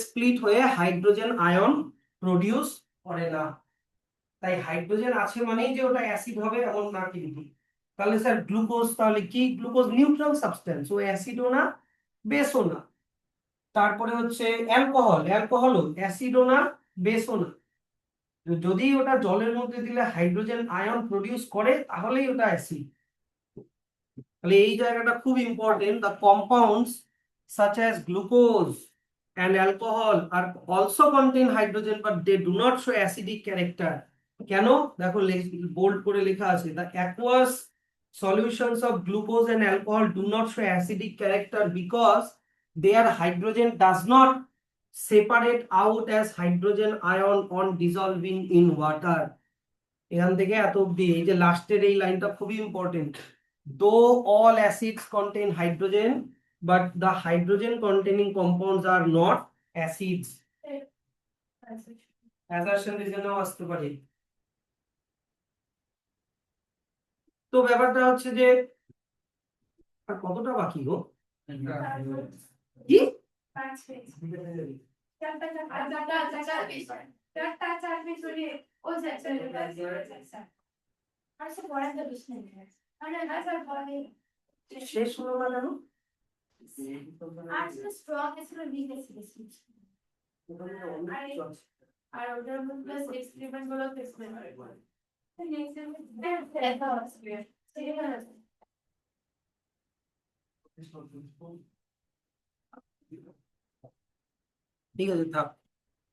স্প্লিট হয়ে হাইড্রোজেন আয়ন প্রডিউস করে না। তাই হাইড্রোজেন আছে মানেই যে ওটা অ্যাসিড হবে এমন না কিন্তু। তাহলে স্যার গ্লুকোজ তাহলে কি? গ্লুকোজ নিউট্রাল সাবস্টেন্স, ও অ্যাসিডও না বেসও না। তারপরে হচ্ছে অ্যালকোহলও অ্যাসিডও না বেসও না। যদি ওটা জলের মধ্যে দিলে হাইড্রোজেন আয়ন প্রডিউস করে তাহলেই ওটা অ্যাসিড। তাহলে এই জায়গাটা খুব important. The compounds such as glucose and alcohol are also contain hydrogen but they do not show acidic character. কেন? দেখো বোল্ড করে লেখা আছে, the aqueous solutions of glucose and alcohol do not show acidic character because their hydrogen does not separate out as hydrogen ion on dissolving in water. এখান থেকে এত অব্দি এই যে লাস্টের এই লাইনটা খুবই important. Though all acids contain hydrogen but the hydrogen containing compounds are not acids. Assertion রিজনেও আসতে পারে। তো ব্যাপারটা হচ্ছে যে আর কতটা বাকি গো? কি? শেষ হলো না কেন? আর ওটার মধ্যে এক্সপেরিমেন্ট গুলো ঠিক আছে থাক।